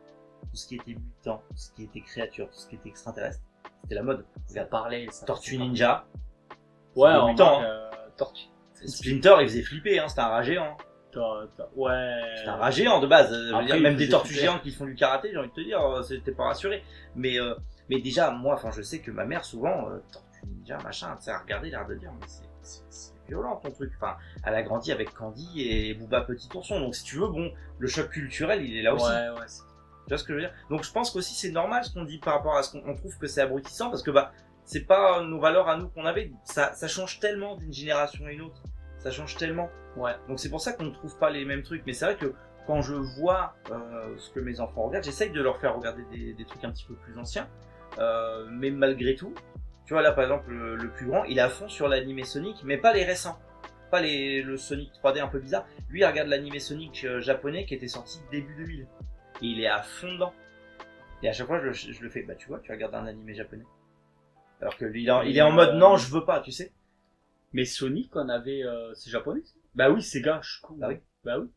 tout ce qui était mutant, tout ce qui était créature, tout ce qui était extraterrestre, c'était la mode. Ça Regarde, parlait. Ça Tortue faisait Ninja, Ouais, le en mutant, Tortue. Splinter, il faisait flipper, hein, c'était un rat géant. Ouais. C'était un rat géant de base. Je veux Après, dire, il même des faisait tortues flipper. géantes qui font du karaté, j'ai envie de te dire, c'était pas rassuré. Mais déjà, moi, enfin, je sais que ma mère, souvent, Tortue Ninja, machin, tu sais, à regarder, l'air de dire, mais c'est violent ton truc. Enfin, elle a grandi avec Candy et Booba Petit Ourson. Donc, si tu veux, bon, le choc culturel, il est là aussi. Ouais. Tu vois ce que je veux dire? Donc je pense qu'aussi c'est normal ce qu'on dit par rapport à ce qu'on trouve que c'est abrutissant parce que bah c'est pas nos valeurs à nous qu'on avait. Ça change tellement d'une génération à une autre. Ça change tellement. Ouais. Donc c'est pour ça qu'on ne trouve pas les mêmes trucs. Mais c'est vrai que quand je vois ce que mes enfants regardent, j'essaye de leur faire regarder des trucs un petit peu plus anciens. Mais malgré tout, tu vois là par exemple le plus grand, il est à fond sur l'animé Sonic, mais pas les récents. Pas le Sonic 3D un peu bizarre. Lui il regarde l'animé Sonic japonais qui était sorti début 2000. Et il est à fond dedans. Et à chaque fois, je le fais. Bah, tu vois, tu regardes un animé japonais. Alors que lui, il est en mode non, je veux pas, tu sais. Mais Sonic, on avait. C'est japonais ça Bah oui, Sega, je suis con. Bah oui. Bah oui.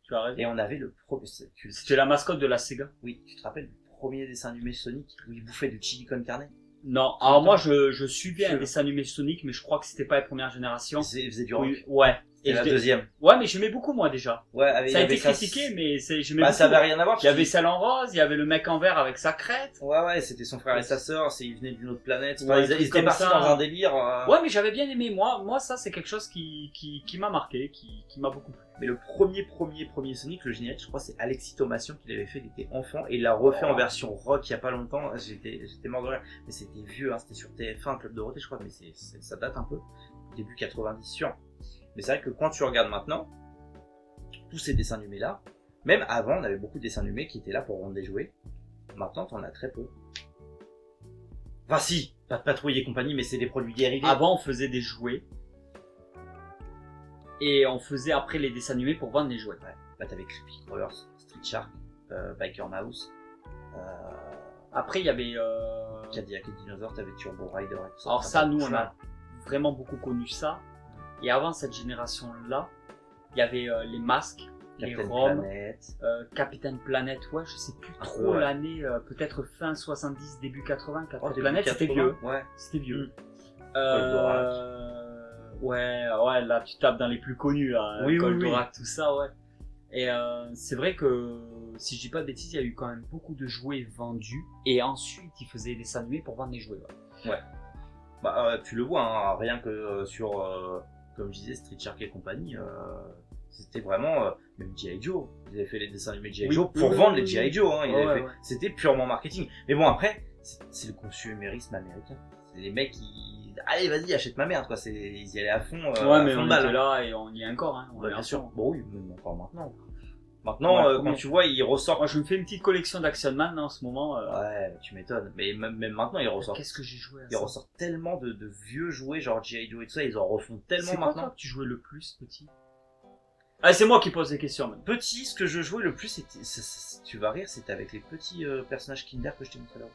Tu as raison. Et on avait le premier. C'était la mascotte de la Sega. Oui, tu te rappelles du premier dessin animé Sonic où il bouffait du chili con carne? Non, alors moi je suivais un dessin animé Sonic, mais je crois que c'était pas la première génération. Il faisait du rock. Oui, ouais. Et la deuxième. Ouais, mais j'aimais beaucoup moi déjà. Ouais, avec, Ça a il y été avait critiqué, mais j'aimais Bah, beaucoup. ça avait rien à voir. Il y avait celle en rose, il y avait le mec en vert avec sa crête. Ouais, c'était son frère et sa sœur, ils venaient d'une autre planète. Enfin, Ouais, ils étaient comme partis ça. dans un délire. Ouais, mais j'avais bien aimé. Moi ça c'est quelque chose qui m'a marqué, qui m'a beaucoup plu. Mais le premier Sonic, le générique, je crois, c'est Alexis Thomasian qui l'avait fait, il était enfant, et il l'a refait en version rock il y a pas longtemps. J'étais mort de rire. Mais c'était vieux, hein, c'était sur TF1, Club Dorothée, je crois, mais ça date un peu. Début 90, sûr. Mais c'est vrai que quand tu regardes maintenant, tous ces dessins animés là, même avant, on avait beaucoup de dessins animés qui étaient là pour vendre des jouets. Maintenant, t'en as très peu. Enfin, si, pas de Patrouille et compagnie, mais c'est des produits dérivés. Avant on faisait des jouets. Et on faisait après les dessins animés pour vendre les jouets. Ouais. Bah t'avais Creepy Crawlers, Street Shark, Biker Mouse. Après il y avait... Cadillac et Dinosaur, t'avais Turbo Rider et tout ça. Alors ça, nous on a vraiment beaucoup connu ça. Et avant cette génération-là, il y avait les masques, les Captain ROM, Planet. Capitaine Planète, ouais, je sais plus Un trop peu, ouais. l'année, peut-être fin 70, début 80, Capitaine début Planète, c'était 80, vieux. Ouais. C'était vieux. Goldorak. Ouais, là tu tapes dans les plus connus, là, Oui, Goldorak, tout ça, ouais. Et c'est vrai que, si je dis pas de bêtises, il y a eu quand même beaucoup de jouets vendus, et ensuite ils faisaient des dessins animés pour vendre les jouets. Ouais. Bah, tu le vois, hein, rien que sur, comme je disais, Street Shark et compagnie, c'était vraiment, même G.I. Joe. Ils avaient fait les dessins animés de G.I. Oui, Joe pour oui, vendre oui, les G.I. Joe. Hein, Ouais. C'était purement marketing. Mais bon, après, c'est le consumérisme américain. C'est les mecs qui, allez, vas-y, achète ma merde, quoi. Ils y allaient à fond. Ouais, mais à fond on de balle. était là et on y est encore, hein. On Ouais, est bien à sûr. fond. Bon, oui, même encore maintenant. Maintenant, Ouais, quand combien tu vois, ils ressortent. Moi, je me fais une petite collection d'Action Man en ce moment. Ouais, tu m'étonnes. Mais même maintenant, ils ressortent. Qu'est-ce que j'ai joué à Ils ça? ressortent tellement de vieux jouets, genre G.I. Joe et tout ça, ils en refont tellement C'est quoi maintenant. toi que tu jouais le plus, petit? Ah, c'est moi qui pose les questions, même. Petit, ce que je jouais le plus, tu vas rire, c'était avec les petits personnages Kinder que je t'ai montré là.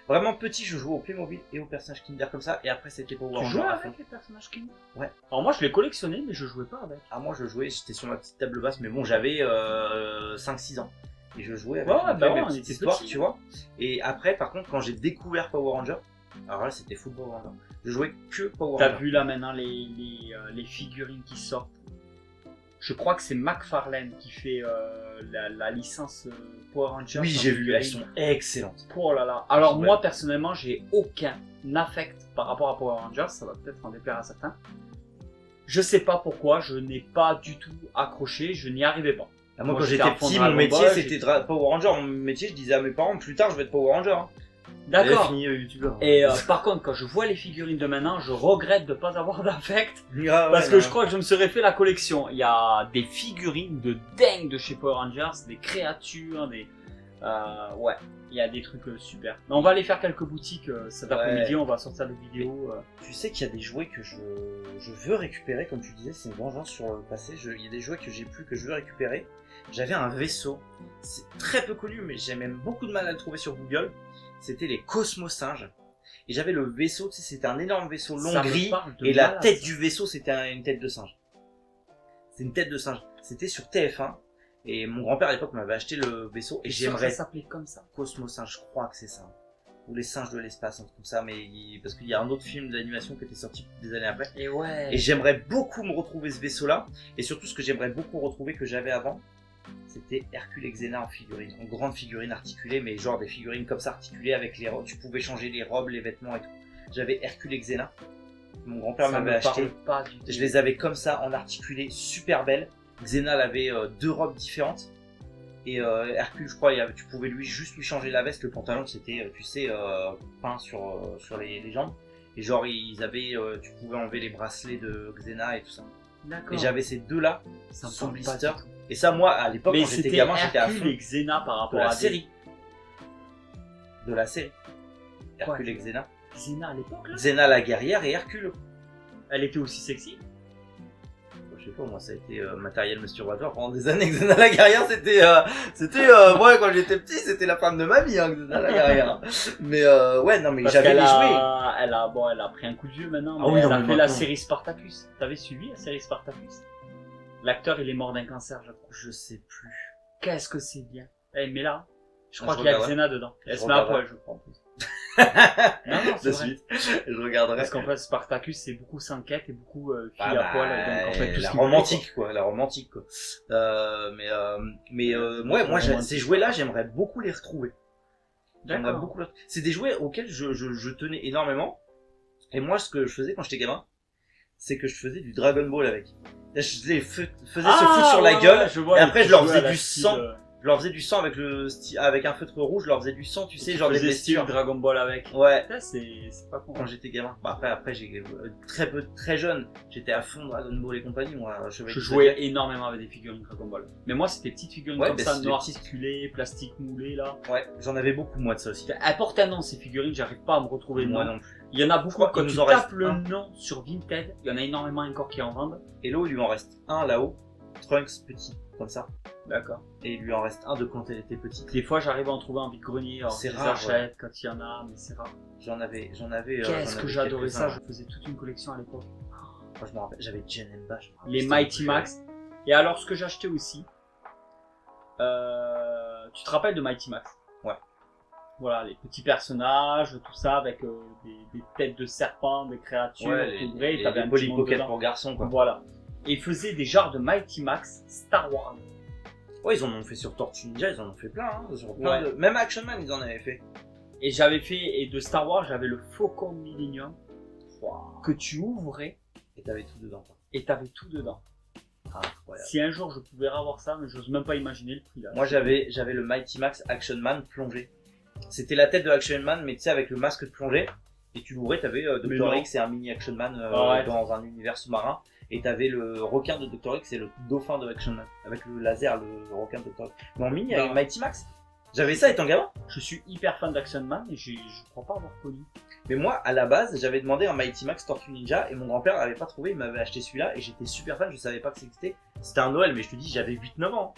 Vraiment petit, je jouais au Playmobil et aux personnages Kinder comme ça, et après c'était Power Tu Rangers jouais à fond. avec les personnages Kinder? Ouais. Alors moi, je les collectionnais, mais je jouais pas avec. Ah, moi je jouais, j'étais sur ma petite table basse, mais bon, j'avais 5-6 ans. Et je jouais avec Ouais, mes bah ouais, on petites était histoires, petits. tu vois. Et après, par contre, quand j'ai découvert Power Rangers, alors là c'était full Power Rangers. Je jouais que Power T'as Rangers. vu là maintenant les figurines qui sortent? Je crois que c'est McFarlane qui fait la licence Power Rangers. Oui, en j'ai vu, figurines. elles sont excellentes. Oh là là. Alors Ouais. moi personnellement, j'ai aucun affect par rapport à Power Rangers, ça va peut-être en déplaire à certains. Je sais pas pourquoi, je n'ai pas du tout accroché, je n'y arrivais pas. Ah, moi, Moi, quand j'étais j'étais à fond petit, Dragon mon métier Ball, c'était Power Ranger. Mon métier, je disais à mes parents, plus tard je vais être Power Ranger. Hein. D'accord. Fini youtubeur. Et par contre, quand je vois les figurines de maintenant, je regrette de pas avoir d'affect. Ah, Parce ouais, que non. je crois que je me serais fait la collection. Il y a des figurines de dingue de chez Power Rangers, des créatures, des... ouais, il y a des trucs super. Mais on va aller faire quelques boutiques cet Ouais. après-midi, on va sortir des vidéos. Tu sais qu'il y a des jouets que je veux récupérer, comme tu disais, c'est une vengeance sur le passé. Il y a des jouets que j'ai plus, que je veux récupérer. J'avais un vaisseau, c'est très peu connu, mais j'ai même beaucoup de mal à le trouver sur Google. C'était les Cosmosinges. Et j'avais le vaisseau, tu sais, c'était un énorme vaisseau long Ça me gris, parle de et la malade, tête ça. du vaisseau, c'était une tête de singe. C'est une tête de singe. C'était sur TF1, et mon grand-père à l'époque m'avait acheté le vaisseau, et Ça j'aimerais... s'appelait comme ça. Cosmosinge, je crois que c'est ça. Ou les singes de l'espace, un truc comme ça, mais parce qu'il y a un autre film d'animation qui était sorti des années après. Et ouais. Et j'aimerais beaucoup me retrouver ce vaisseau-là. Et surtout, ce que j'aimerais beaucoup retrouver que j'avais avant, c'était Hercule et Xena en figurine. En grande figurine articulée, mais genre des figurines comme ça articulées avec les robes. Tu pouvais changer les robes, les vêtements et tout. J'avais Hercule et Xena. Mon grand-père Ça m'avait me parle acheté. pas du tout. Je les avais comme ça, en articulé, super belles. Xena, elle avait 2 robes différentes. Et Hercule, je crois, tu pouvais juste lui changer la veste. Le pantalon, c'était, tu sais, peint sur les jambes. Et genre, tu pouvais enlever les bracelets de Xena et tout ça. D'accord. Et j'avais ces deux-là, Ça me sous parle pas blister. du tout. Et ça, moi, à l'époque, Mais quand j'étais c'était gamin, j'étais à Hercule fond et Xena par de rapport la à série. De la série. Quoi, Hercule et Xena. Xena à l'époque là. Xena la guerrière et Hercule. Elle était aussi sexy. Je sais pas, moi ça a été matériel masturbateur pendant des années. Xena la guerrière, c'était moi quand j'étais petit, c'était la femme de ma vie, hein, Xena la guerrière. Mais ouais, non, mais Parce j'avais qu'elle les jouets. elle a pris un coup de vieux maintenant. Ah Mais oui, elle non, a mais fait la maintenant. série Spartacus. T'avais suivi la série Spartacus? L'acteur il est mort d'un cancer, je crois. Je sais plus. Qu'est-ce que c'est bien. Eh mais là, je Ah, crois je qu'il y a regarderai. Xena dedans. Elle Je se met à regarderai. poil, je crois en plus. Non, non, c'est De vrai. suite, je regarderai. Parce qu'en fait Spartacus c'est beaucoup s'enquête et beaucoup filles Ah à bah, poil. Donc en fait tout ce la qui me plaît, romantique quoi, la romantique quoi. Moi ces jouets là j'aimerais beaucoup les retrouver. quoi. J'aimerais D'accord. beaucoup c'est des jouets auxquels je tenais énormément. Et moi ce que je faisais quand j'étais gamin, c'est que je faisais du Dragon Ball avec. Je les faisais se foutre sur la gueule, je vois et les après petits je leur jouets faisais à la du style, sang. Je leur faisais du sang avec avec un feutre rouge, je leur faisais du sang, tu sais, genre des blessures. Dragon Ball avec. Ouais. Putain, c'est pas con. Quand j'étais gamin. Bah, après j'ai très jeune, j'étais à fond Dragon Ball et compagnie, moi. Je jouais énormément avec des figurines Dragon Ball. Mais moi, c'était petites figurines comme ça, noires, articulées, plastique moulé, là. Ouais, j'en avais beaucoup, moi, de ça aussi. Apporte un nom, ces figurines, j'arrive pas à me retrouver. Moi non plus. Il y en a beaucoup, quand tu tapes le nom sur Vinted, il y en a énormément encore qui en vendent. Et là, il lui en reste un là-haut, Trunks petit, comme ça. D'accord. Et il lui en reste un de quand elle était petite. Des fois, j'arrive à en trouver en vide-grenier, alors c'est je rare, achète quand il y en a, mais c'est rare. J'en avais. Qu'est-ce que j'adorais ça, je faisais toute une collection à l'époque. Moi, je me rappelle, j'avais Jen Emba. Les Mighty Max. Et alors, ce que j'achetais aussi, tu te rappelles de Mighty Max? Ouais. Voilà, les petits personnages, tout ça, avec des têtes de serpents, des créatures, tout vrai. T'avais un Polly Pocket pour garçons, quoi. Voilà. Et ils faisaient des genres de Mighty Max Star Wars. Ouais, ils en ont fait sur Tortue Ninja, ils en ont fait plein, hein. Sur plein de... Même Action Man, ils en avaient fait. Et j'avais fait, et de Star Wars, j'avais le Faucon Millennium, que tu ouvrais. Et t'avais tout dedans, quoi. Et t'avais tout dedans. Ah, incroyable. Si un jour je pouvais avoir ça, mais j'ose même pas imaginer le prix là. Moi j'avais le Mighty Max Action Man plongé. C'était la tête de Action Man, mais tu sais, avec le masque de plongée. Et tu l'ouvrais, t'avais Dr. X et un mini Action Man dans un univers sous-marin. Et t'avais le requin de Dr. X et le dauphin de Action Man. Avec le laser, le requin de Dr. X. Mais en mini avec Mighty Max. J'avais ça étant gamin. Je suis hyper fan d'Action Man et je crois pas avoir connu. Mais moi, à la base, j'avais demandé un Mighty Max Tortue Ninja et mon grand-père l'avait pas trouvé, il m'avait acheté celui-là et j'étais super fan, je savais pas que c'était. C'était un Noël, mais je te dis, j'avais 8-9 ans.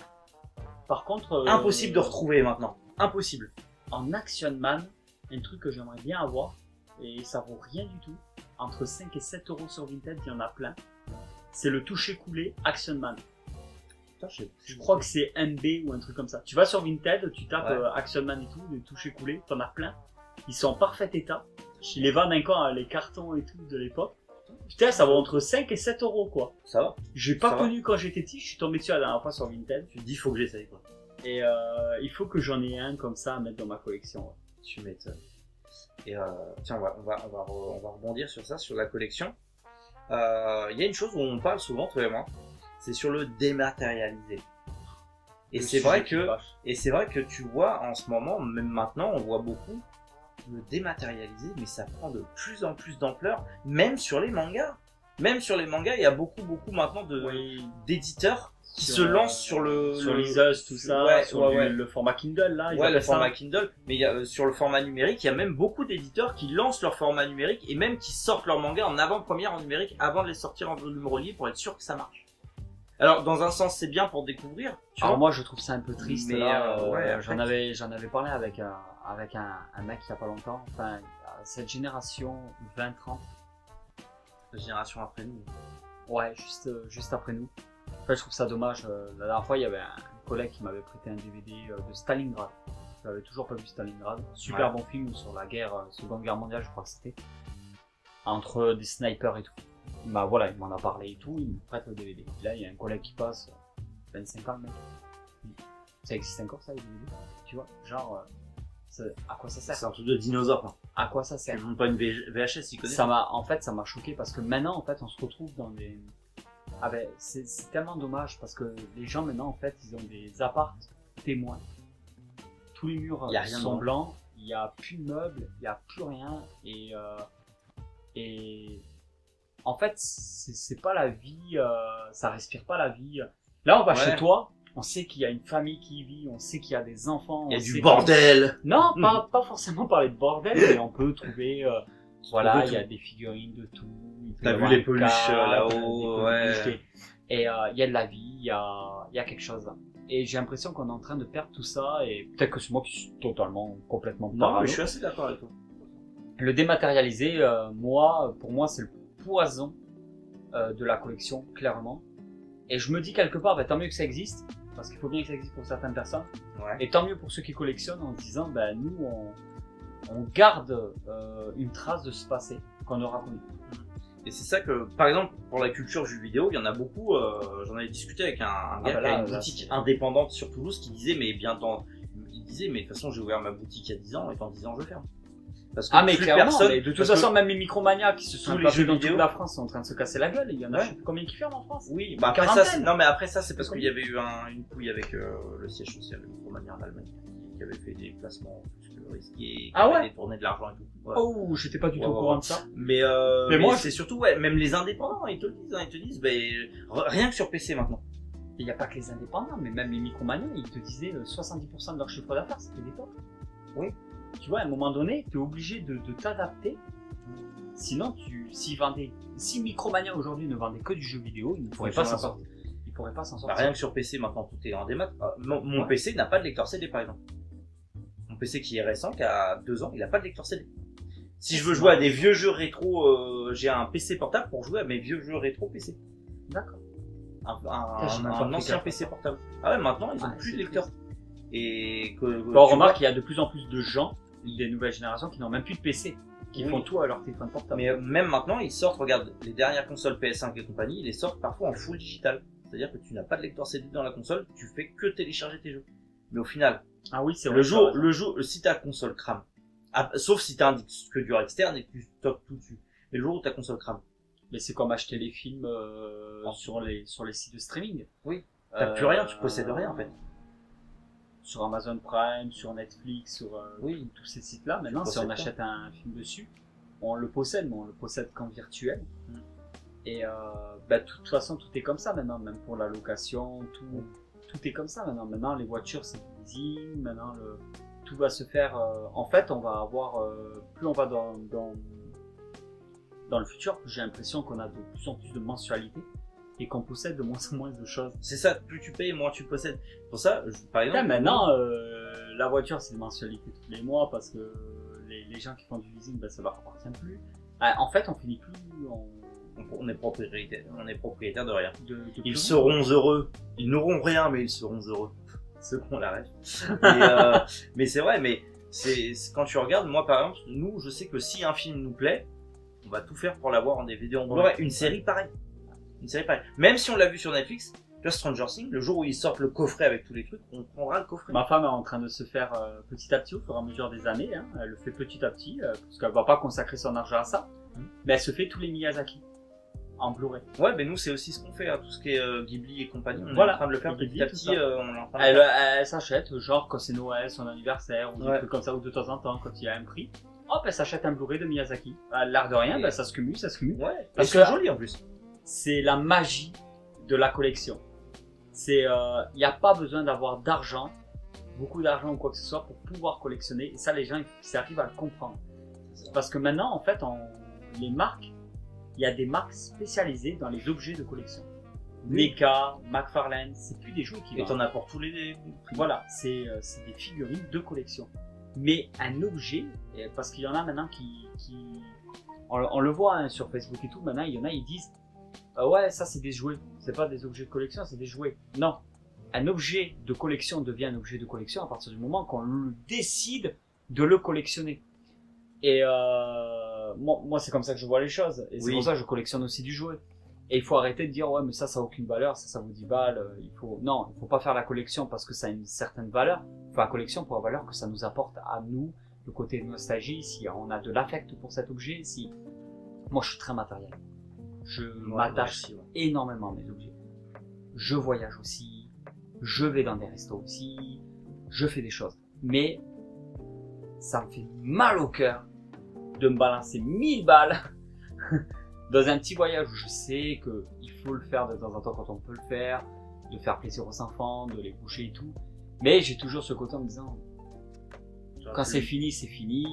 Par contre... Impossible de retrouver maintenant. Impossible. En Action Man, un truc que j'aimerais bien avoir, et ça vaut rien du tout, entre 5 et 7 euros sur Vinted, il y en a plein, c'est le toucher-coulé Action Man. Putain, je crois que c'est MB ou un truc comme ça. Tu vas sur Vinted, tu tapes Action Man et tout, les toucher-coulés, t'en as plein. Ils sont en parfait état. Je les vends encore, les cartons et tout de l'époque. Putain, ça vaut entre 5 et 7 euros, quoi. Ça va. J'ai pas connu quand j'étais petit, je suis tombé dessus la dernière fois sur Vinted. Tu te dis, faut que j'essaye, quoi. Et il faut que j'en ai un comme ça à mettre dans ma collection. Ouais. Tu m'étonnes. Et tiens, on va rebondir sur ça, sur la collection. Il y a une chose où on parle souvent, toi et moi, c'est sur le dématérialisé. Et c'est vrai que tu vois en ce moment, même maintenant, on voit beaucoup le dématérialisé, mais ça prend de plus en plus d'ampleur, même sur les mangas. Même sur les mangas, il y a beaucoup maintenant d'éditeurs qui se lancent sur l'Isos, tout ça, le format Kindle là. Le format Kindle, mais sur le format numérique, il y a même beaucoup d'éditeurs qui lancent leur format numérique et même qui sortent leurs mangas en avant-première en numérique avant de les sortir en volume relié pour être sûr que ça marche. Alors dans un sens c'est bien pour découvrir. Alors moi je trouve ça un peu triste. Mais là, j'en avais parlé avec un mec il y a pas longtemps. Enfin cette génération 20-30. La génération après nous. Ouais, juste après nous. En fait, je trouve ça dommage. La dernière fois, il y avait un collègue qui m'avait prêté un DVD de Stalingrad. J'avais toujours pas vu Stalingrad. Super bon film sur la Seconde Guerre mondiale, je crois que c'était. Entre des snipers et tout. Bah voilà, il m'en a parlé et tout, il me prête le DVD. Et là, il y a un collègue qui passe, 25 ans le mec. Ça existe encore ça, les DVD? Tu vois, genre, à quoi ça sert? C'est un truc de dinosaure. Hein. À quoi ça sert? Tu montes pas une VHS, il connaît. En fait, ça m'a choqué parce que maintenant, en fait, on se retrouve dans des... Ah ben, c'est tellement dommage parce que les gens maintenant, en fait, ils ont des apparts témoins. Tous les murs sont blancs, il n'y a plus de meubles, il n'y a plus rien et en fait, c'est pas la vie, ça respire pas la vie. Là, on va chez toi, on sait qu'il y a une famille qui y vit, on sait qu'il y a des enfants. Il y a du bordel. Non, pas forcément parler de bordel, mais on peut trouver, voilà, il y a des figurines de tout. T'as vu les peluches là-haut, ouais. Et il y a de la vie, il y a quelque chose. Et j'ai l'impression qu'on est en train de perdre tout ça, et peut-être que c'est moi qui suis complètement parano. Non, mais je suis assez d'accord avec toi. Le dématérialisé, pour moi, c'est le poison de la collection, clairement. Et je me dis quelque part, tant mieux que ça existe, parce qu'il faut bien que ça existe pour certaines personnes. Ouais. Et tant mieux pour ceux qui collectionnent en se disant, nous, on garde une trace de ce passé qu'on aura connu. Et c'est ça que, par exemple, pour la culture jeux vidéo, il y en a beaucoup, j'en avais discuté avec un gars qui a une boutique indépendante sur Toulouse qui disait, il disait, mais de toute façon, j'ai ouvert ma boutique il y a 10 ans, et dans 10 ans, je ferme. Parce que Ah mais plus clairement, personne, mais de toute parce façon que- même les Micromania qui se sont tous les implantés jeux dans vidéo- toute la France sont en train de se casser la gueule. Il y en a Ouais. je sais plus combien qui ferment en France. Oui, bah après Quarantaine. ça, non mais après ça, c'est parce qu'il y avait eu une couille avec le siège social de Micromania en Allemagne, qui avait fait des placements plus que risqués, qui Ah ouais avait détourné de l'argent et tout. Ouais. Oh, j'étais pas du tout Ouais, au ouais, courant ouais. de ça. Mais moi, c'est surtout, ouais, même les indépendants, ils te le disent, hein, ils te disent, rien que sur PC maintenant. Il n'y a pas que les indépendants, mais même les Micromania, ils te disaient 70% de leur chiffre d'affaires, c'était des portes. Oui. Tu vois, à un moment donné, tu es obligé de t'adapter. Sinon, si Micromania aujourd'hui ne vendait que du jeu vidéo, ils ne pourraient pas s'en sortir. Ils pourraient pas s'en Bah, sortir. rien que sur PC, maintenant tout est en démat. Mon Ouais. PC n'a pas de lecteur CD par exemple. Mon PC qui est récent, qui a 2 ans, il n'a pas de lecteur CD. Si je veux jouer à des vieux jeux rétro, j'ai un PC portable pour jouer à mes vieux jeux rétro PC. D'accord. Un J'ai même pas pris ancien gaffe. PC portable. Ah ouais, maintenant ils ont Ouais, plus de c'est lecteur. Et que, Bon, on tu remarque vois- qu'il y a de plus en plus de gens, des nouvelles générations, qui n'ont même plus de PC, qui Oui. font tout à leur téléphone portable. Mais même maintenant, ils sortent, regarde, les dernières consoles PS5 et compagnie, ils les sortent parfois en full digital. C'est-à-dire que tu n'as pas de lecteur CD dans la console, tu fais que télécharger tes jeux. Mais au final, Ah oui, c'est vrai. le jour, si ta console crame, sauf si t'as un disque dur externe et que tu stockes tout dessus. Mais le jour où ta console crame, Mais c'est comme acheter les films Ah. sur les sites de streaming. oui, t'as plus rien, tu possèdes rien en fait. Sur Amazon Prime, sur Netflix, sur Oui. tous ces sites-là. Maintenant, si possèdes on pas. achète un film dessus, on le possède, mais on le possède qu'en virtuel. Mm. Et de toute façon, tout est comme ça maintenant, même pour la location, tout est comme ça maintenant. Maintenant, les voitures, c'est du leasing, maintenant, tout va se faire. En fait, on va avoir, plus on va dans le futur, plus j'ai l'impression qu'on a de plus en plus de mensualités et qu'on possède de moins en moins de choses. C'est ça, plus tu payes, moins tu possèdes. Pour ça, par exemple, Putain, maintenant, la voiture, c'est des mensualités tous les mois parce que les gens qui font du leasing, ben, ça leur appartient plus. En fait, on finit plus on est propriétaire de rien. de plus Ils rien. seront heureux. Ils n'auront rien, mais ils seront heureux. Ceux qui ont la rêve. Mais c'est vrai, mais c'est quand tu regardes, moi par exemple, nous, je sais que si un film nous plaît, on va tout faire pour l'avoir en DVD, en Blu-ray. Une série pareille. Une série pareille. Même si on l'a vu sur Netflix, tu vois Stranger Things, le jour où ils sortent le coffret avec tous les trucs, on prendra le coffret. Ma femme est en train de se faire petit à petit au fur et à mesure des années. Hein. Elle le fait petit à petit parce qu'elle va pas consacrer son argent à ça. Mais elle se fait tous les Miyazaki en Blu-ray. Ouais, mais nous c'est aussi ce qu'on fait, hein, tout ce qui est Ghibli et compagnie. On Voilà. est en train de le faire Ghibli, petit à tout petit. ça. On est en train de le Elle, faire. elle s'achète, genre quand c'est Noël, son anniversaire, ou des Ouais. trucs comme ça, ou de temps en temps, quand il y a un prix. Hop, elle s'achète un Blu-ray de Miyazaki. L'air de rien, Et- ben, ça se cumule, ça se cumule. Ouais, Parce parce que- que joli en plus. C'est la magie de la collection. C'est, il n'y a pas besoin d'avoir d'argent, beaucoup d'argent ou quoi que ce soit pour pouvoir collectionner. Et ça, les gens, ils arrivent à le comprendre. Parce que maintenant, en fait, les marques, il y a des marques spécialisées dans les objets de collection. Oui. NECA, McFarlane, c'est plus des jouets qui Et vendent. t'en as pour tous les. Voilà, c'est des figurines de collection. Mais un objet, parce qu'il y en a maintenant on le voit hein, sur Facebook et tout, maintenant il y en a, ils disent ouais, ça c'est des jouets, c'est pas des objets de collection, c'est des jouets. Non, un objet de collection devient un objet de collection à partir du moment qu'on décide de le collectionner. Et moi c'est comme ça que je vois les choses, et c'est Oui. pour ça que je collectionne aussi du jouet. Et il faut arrêter de dire ouais mais ça a aucune valeur, ça vaut 10 balles, non, il faut pas faire la collection parce que ça a une certaine valeur. Il faut la collection pour la valeur que ça nous apporte à nous, le côté nostalgie, si on a de l'affect pour cet objet, si moi je suis très matériel. Je m'attache aussi, ouais. énormément à mes objets. Je voyage aussi, je vais dans des restos aussi, je fais des choses. Mais ça me fait mal au cœur de me balancer 1000 balles dans un petit voyage où je sais qu'il faut le faire de temps en temps quand on peut le faire, de faire plaisir aux enfants, de les coucher et tout. Mais j'ai toujours ce côté en me disant, quand c'est fini, c'est fini.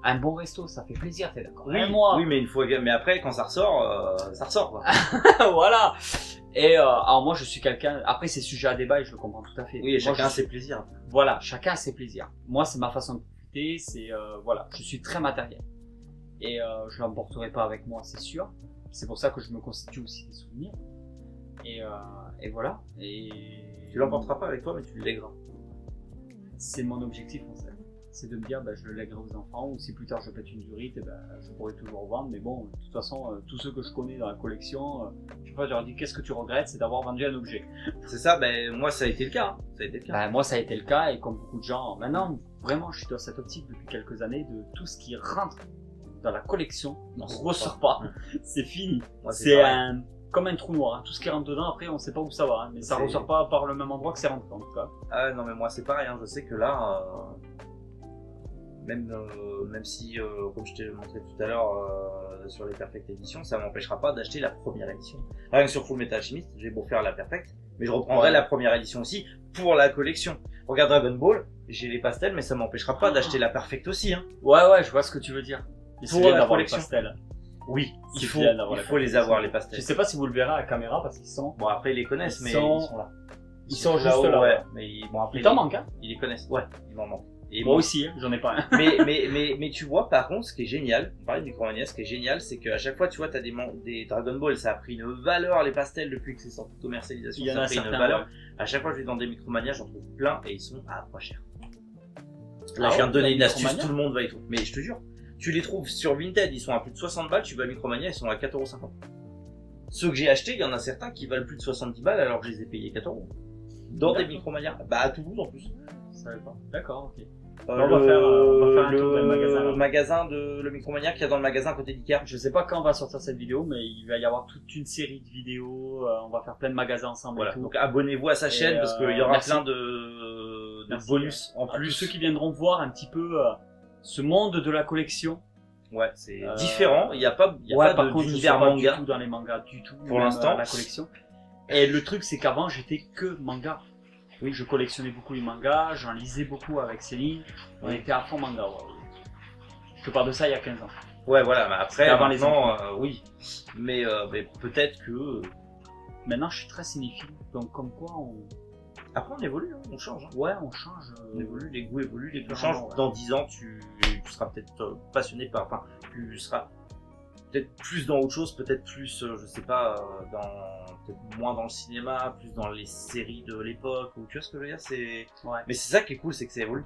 Un bon resto, ça fait plaisir, t'es d'accord? Oui, Et moi, oui, mais une fois, mais après, quand ça ressort, quoi. voilà. Et alors moi, je suis quelqu'un. Après, c'est sujet à débat et je le comprends tout à fait. Oui, et Moi, chacun je a suis- ses plaisirs. Voilà, chacun a ses plaisirs. Moi, c'est ma façon de profiter. C'est voilà, je suis très matériel. Et je l'emporterai pas avec moi, c'est sûr. C'est pour ça que je me constitue aussi des souvenirs. Et voilà. Et Tu l'emporteras pas avec toi, mais tu le lègueras. c'est mon objectif en fait. c'est de me dire je le lèguerai aux enfants, ou si plus tard je pète une durite, je pourrais toujours vendre. Mais bon, de toute façon, tous ceux que je connais dans la collection, je leur dis qu'est-ce que tu regrettes, c'est d'avoir vendu un objet. C'est ça, moi ça a été le cas. Ça a été le cas. Moi ça a été le cas, et comme beaucoup de gens, maintenant vraiment je suis dans cette optique depuis quelques années de tout ce qui rentre dans la collection ne ressort pas. C'est fini. Ouais, c'est comme un trou noir, hein. Tout ce qui rentre dedans, après on sait pas où ça va, hein. Mais ça ressort pas par le même endroit que c'est rentré en tout cas. Ah non mais moi c'est pareil, hein. Je sais que là, même si, comme je t'ai montré tout à l'heure sur les Perfect Editions, ça m'empêchera pas d'acheter la première édition. Rien que sur Full Metal Alchemist, j'ai beau faire la Perfect, mais je reprendrai la première édition aussi pour la collection. Regarde Dragon Ball, j'ai les pastels, mais ça m'empêchera pas d'acheter la Perfect aussi. Hein. Ouais, je vois ce que tu veux dire. Pour la collection. Les pastels. Oui, il faut les avoir les pastels. Je sais pas si vous le verrez à la caméra parce qu'ils sont. Bon après ils les connaissent, mais ils sont là. Ils sont juste là. Ouais. Mais après il t'en manque, hein. Ils les connaissent. Ouais, ils m'en manquent. Et moi aussi, hein, j'en ai pas un. mais tu vois, par contre, ce qui est génial, on parlait de Micromania, ce qui est génial, c'est qu'à chaque fois, tu vois, t'as des Dragon Ball, ça a pris une valeur, les pastels, depuis que c'est sorti de commercialisation, ça a pris une valeur. Ouais. À chaque fois, je vais dans des Micromania, j'en trouve plein et ils sont à pas cher. Là, je viens de donner une astuce, tout le monde va y trouver. Mais je te jure, tu les trouves sur Vinted, ils sont à plus de 60 balles, tu vas à Micromania, ils sont à 4,50€. Ceux que j'ai achetés, il y en a certains qui valent plus de 70 balles alors que je les ai payés 4€. Dans des Micromania. À Toulouse en plus. Je savais pas. D'accord, ok. On va faire un tour dans le magasin. Le Micromania qu'il y a dans le magasin à côté d'Ikea. Je sais pas quand on va sortir cette vidéo, mais il va y avoir toute une série de vidéos. On va faire plein de magasins ensemble. Voilà. Et tout. Donc abonnez-vous à sa chaîne parce qu'il y aura plein de bonus en plus. Ceux qui viendront voir un petit peu ce monde de la collection. Ouais, c'est différent. Il n'y a pas d'univers manga. Du tout dans les mangas du tout. Pour l'instant. La collection. Et le truc, c'est qu'avant, j'étais que manga. Oui, je collectionnais beaucoup les mangas, j'en lisais beaucoup avec Céline, on était à fond manga. Ouais. Je te parle de ça il y a 15 ans. Ouais, voilà, mais après, avant maintenant, oui. Mais peut-être que... Maintenant, je suis très cinéphile, donc comme quoi on... Après, on évolue, hein, on change. Hein. Ouais, on change. On évolue, les goûts évoluent, les goûts changent. Ouais. Dans 10 ans, tu seras peut-être passionné par... Enfin, tu seras peut-être plus dans autre chose, peut-être plus, je sais pas, peut-être moins dans le cinéma, plus dans les séries de l'époque, ou tu vois ce que je veux dire, c'est... Ouais. Mais c'est ça qui est cool, c'est que ça évolue.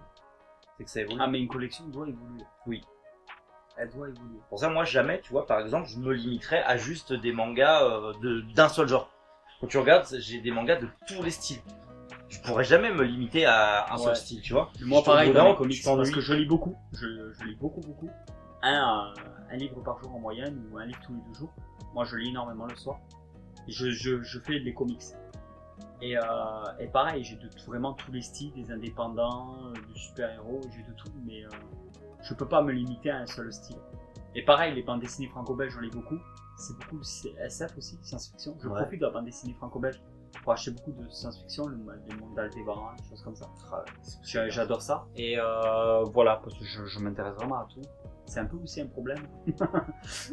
Ah, mais une collection doit évoluer. Oui. Elle doit évoluer. Pour ça, moi, jamais, tu vois, par exemple, je me limiterais à juste des mangas d'un seul genre. Quand tu regardes, j'ai des mangas de tous les styles. Je pourrais jamais me limiter à un seul style, tu vois. Moi, pareil, dans les comics, parce que je lis beaucoup. Je lis beaucoup. Un livre par jour en moyenne, ou un livre tous les 2 jours. Moi, je lis énormément le soir. Je fais des comics. Et pareil, j'ai vraiment tous les styles, des indépendants, du super-héros, j'ai de tout, mais je peux pas me limiter à un seul style. Et pareil, les bandes dessinées franco-belges, j'en lis beaucoup. C'est beaucoup SF aussi, science-fiction. Je profite de la bande dessinée franco-belge pour acheter beaucoup de science-fiction, les mondes d'Aldebaran, des choses comme ça. J'adore ça. Et voilà, parce que je m'intéresse vraiment à tout. C'est un peu aussi un problème.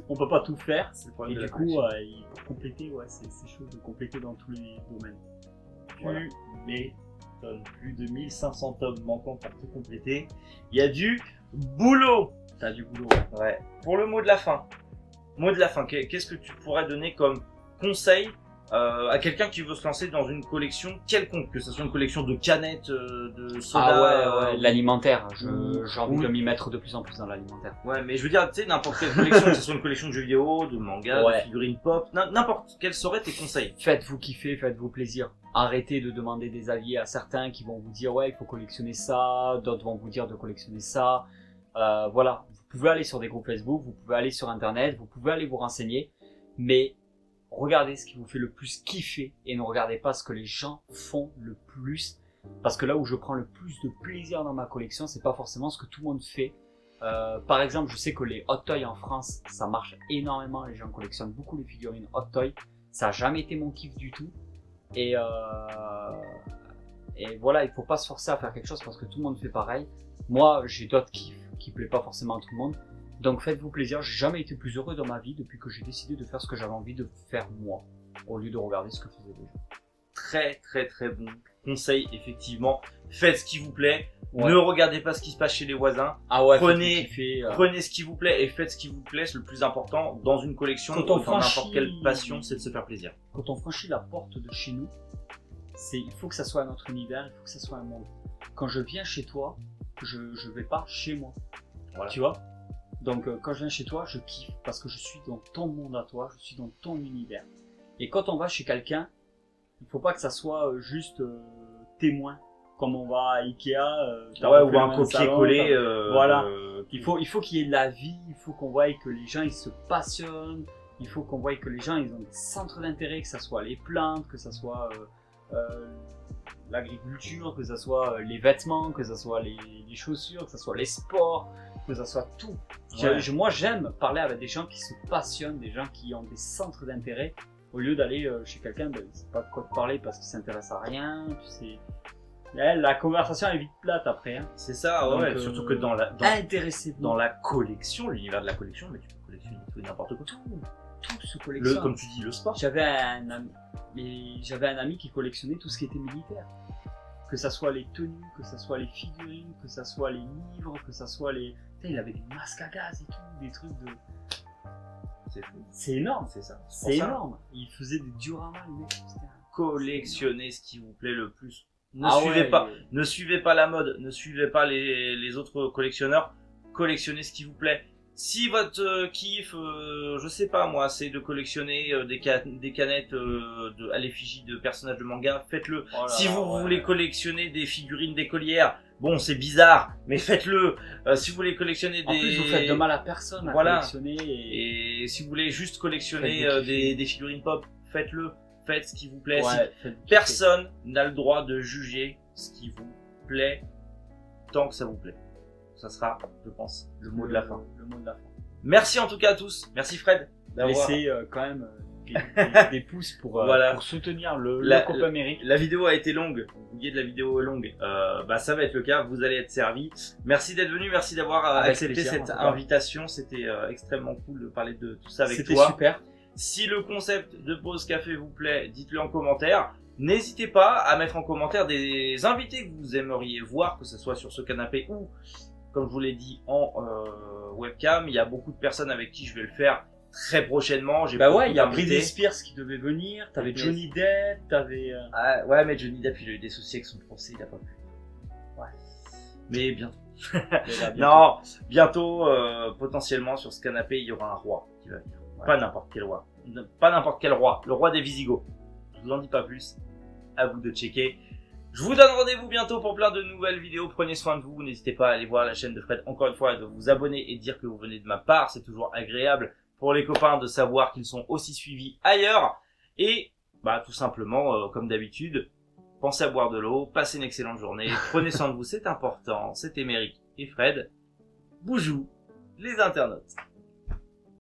On peut pas tout faire. Et du coup, il faut compléter, c'est chaud de compléter dans tous les domaines. Voilà. Plus de 1500 tomes manquants pour tout compléter. Il y a du boulot. T'as du boulot. Ouais. Pour le mot de la fin. Qu'est-ce que tu pourrais donner comme conseil à quelqu'un qui veut se lancer dans une collection quelconque, que ce soit une collection de canettes, de soda. Ouais, l'alimentaire. J'ai envie de m'y mettre de plus en plus dans l'alimentaire. Ouais, mais je veux dire, tu sais, n'importe quelle collection, que ce soit une collection de jeux vidéo, de mangas, de figurines pop, n'importe quels seraient tes conseils. Faites-vous kiffer, faites-vous plaisir. Arrêtez de demander des avis à certains qui vont vous dire ouais, il faut collectionner ça, d'autres vont vous dire de collectionner ça. Voilà, vous pouvez aller sur des groupes Facebook, vous pouvez aller sur internet, vous pouvez aller vous renseigner, mais regardez ce qui vous fait le plus kiffer et ne regardez pas ce que les gens font le plus, parce que là où je prends le plus de plaisir dans ma collection, c'est pas forcément ce que tout le monde fait. Par exemple, je sais que les Hot Toys en France, ça marche énormément, les gens collectionnent beaucoup les figurines Hot Toys, ça a jamais été mon kiff du tout, et voilà, il faut pas se forcer à faire quelque chose parce que tout le monde fait pareil. Moi, j'ai d'autres kiffs qui plaisent pas forcément à tout le monde. Donc faites-vous plaisir, j'ai jamais été plus heureux dans ma vie depuis que j'ai décidé de faire ce que j'avais envie de faire moi, au lieu de regarder ce que faisaient les gens. Très très très bon conseil, effectivement. Faites ce qui vous plaît, ne regardez pas ce qui se passe chez les voisins. Prenez ce qui vous plaît et faites ce qui vous plaît, c'est le plus important dans une collection, dans n'importe quelle passion, c'est de se faire plaisir. Quand on franchit la porte de chez nous, il faut que ça soit un autre univers, il faut que ça soit un monde. Quand je viens chez toi, je vais pas chez moi. Voilà. Tu vois? Donc quand je viens chez toi, je kiffe parce que je suis dans ton monde à toi, je suis dans ton univers. Et quand on va chez quelqu'un, il faut pas que ça soit juste témoin. Comme on va à Ikea, ou un copier-coller. Voilà. Il faut qu'il y ait de la vie, il faut qu'on voie que les gens ils se passionnent, il faut qu'on voie que les gens ils ont des centres d'intérêt, que ça soit les plantes, que ça soit l'agriculture, que ça soit les vêtements, que ça soit les chaussures, que ça soit les sports, que ça soit tout. Ouais. Moi j'aime parler avec des gens qui se passionnent, des gens qui ont des centres d'intérêt, au lieu d'aller chez quelqu'un, ben, c'est pas de quoi te parler parce qu'il s'intéresse à rien, tu sais. La conversation est vite plate après. Hein. C'est ça, Donc, ouais. Surtout que dans intéressez-vous. la collection, l'univers de la collection, mais tu peux collectionner tout et n'importe quoi. Tout se collectionne. Comme tu dis, le sport. J'avais un ami qui collectionnait tout ce qui était militaire. Que ça soit les tenues, que ça soit les figurines, que ça soit les livres, que ça soit les... Putain, il avait des masques à gaz et tout, des trucs de... C'est fou. C'est énorme. C'est ça. C'est énorme. Il faisait des dioramas, le mec. Collectionnez ce qui vous plaît le plus. Ne suivez pas la mode, ne suivez pas les autres collectionneurs, collectionnez ce qui vous plaît. Si votre kiff, je sais pas moi, c'est de collectionner des canettes à l'effigie de personnages de manga, faites-le. Si vous voulez collectionner des figurines d'écolières, bon c'est bizarre, mais faites-le. Si vous voulez collectionner des... En plus vous faites de mal à personne à collectionner. Et si vous voulez juste collectionner des figurines pop, faites-le. Faites ce qui vous plaît. Personne n'a le droit de juger ce qui vous plaît tant que ça vous plaît. Ça sera, je pense, le mot de la fin. Le mot de la fin. Merci en tout cas à tous. Merci Fred d'avoir laissé quand même des pouces pour soutenir le Copa Amérique. La vidéo a été longue. Vous voyez, de la vidéo est longue. Ça va être le cas. Vous allez être servi. Merci d'être venu. Merci d'avoir accepté cette invitation. C'était extrêmement cool de parler de tout ça avec toi. C'était super. Si le concept de Pause Café vous plaît, dites-le en commentaire. N'hésitez pas à mettre en commentaire des invités que vous aimeriez voir, que ce soit sur ce canapé ou, comme je vous l'ai dit, en webcam. Il y a beaucoup de personnes avec qui je vais le faire très prochainement. Il y a Britney Spears qui devait venir, t'avais Johnny Depp, t'avais... ouais, mais Johnny Depp, il a eu des soucis avec son procès, il a pas pu. Ouais. Mais bientôt. Non, bientôt, potentiellement, sur ce canapé, il y aura un roi qui va venir. Pas n'importe quel roi. Pas n'importe quel roi. Le roi des Visigoths. Je vous en dis pas plus. À vous de checker. Je vous donne rendez-vous bientôt pour plein de nouvelles vidéos. Prenez soin de vous. N'hésitez pas à aller voir la chaîne de Fred encore une fois et de vous abonner et de dire que vous venez de ma part. C'est toujours agréable pour les copains de savoir qu'ils sont aussi suivis ailleurs. Et, tout simplement, comme d'habitude, pensez à boire de l'eau. Passez une excellente journée. Prenez soin de vous. C'est important. C'était Méric et Fred. Boujou, les internautes.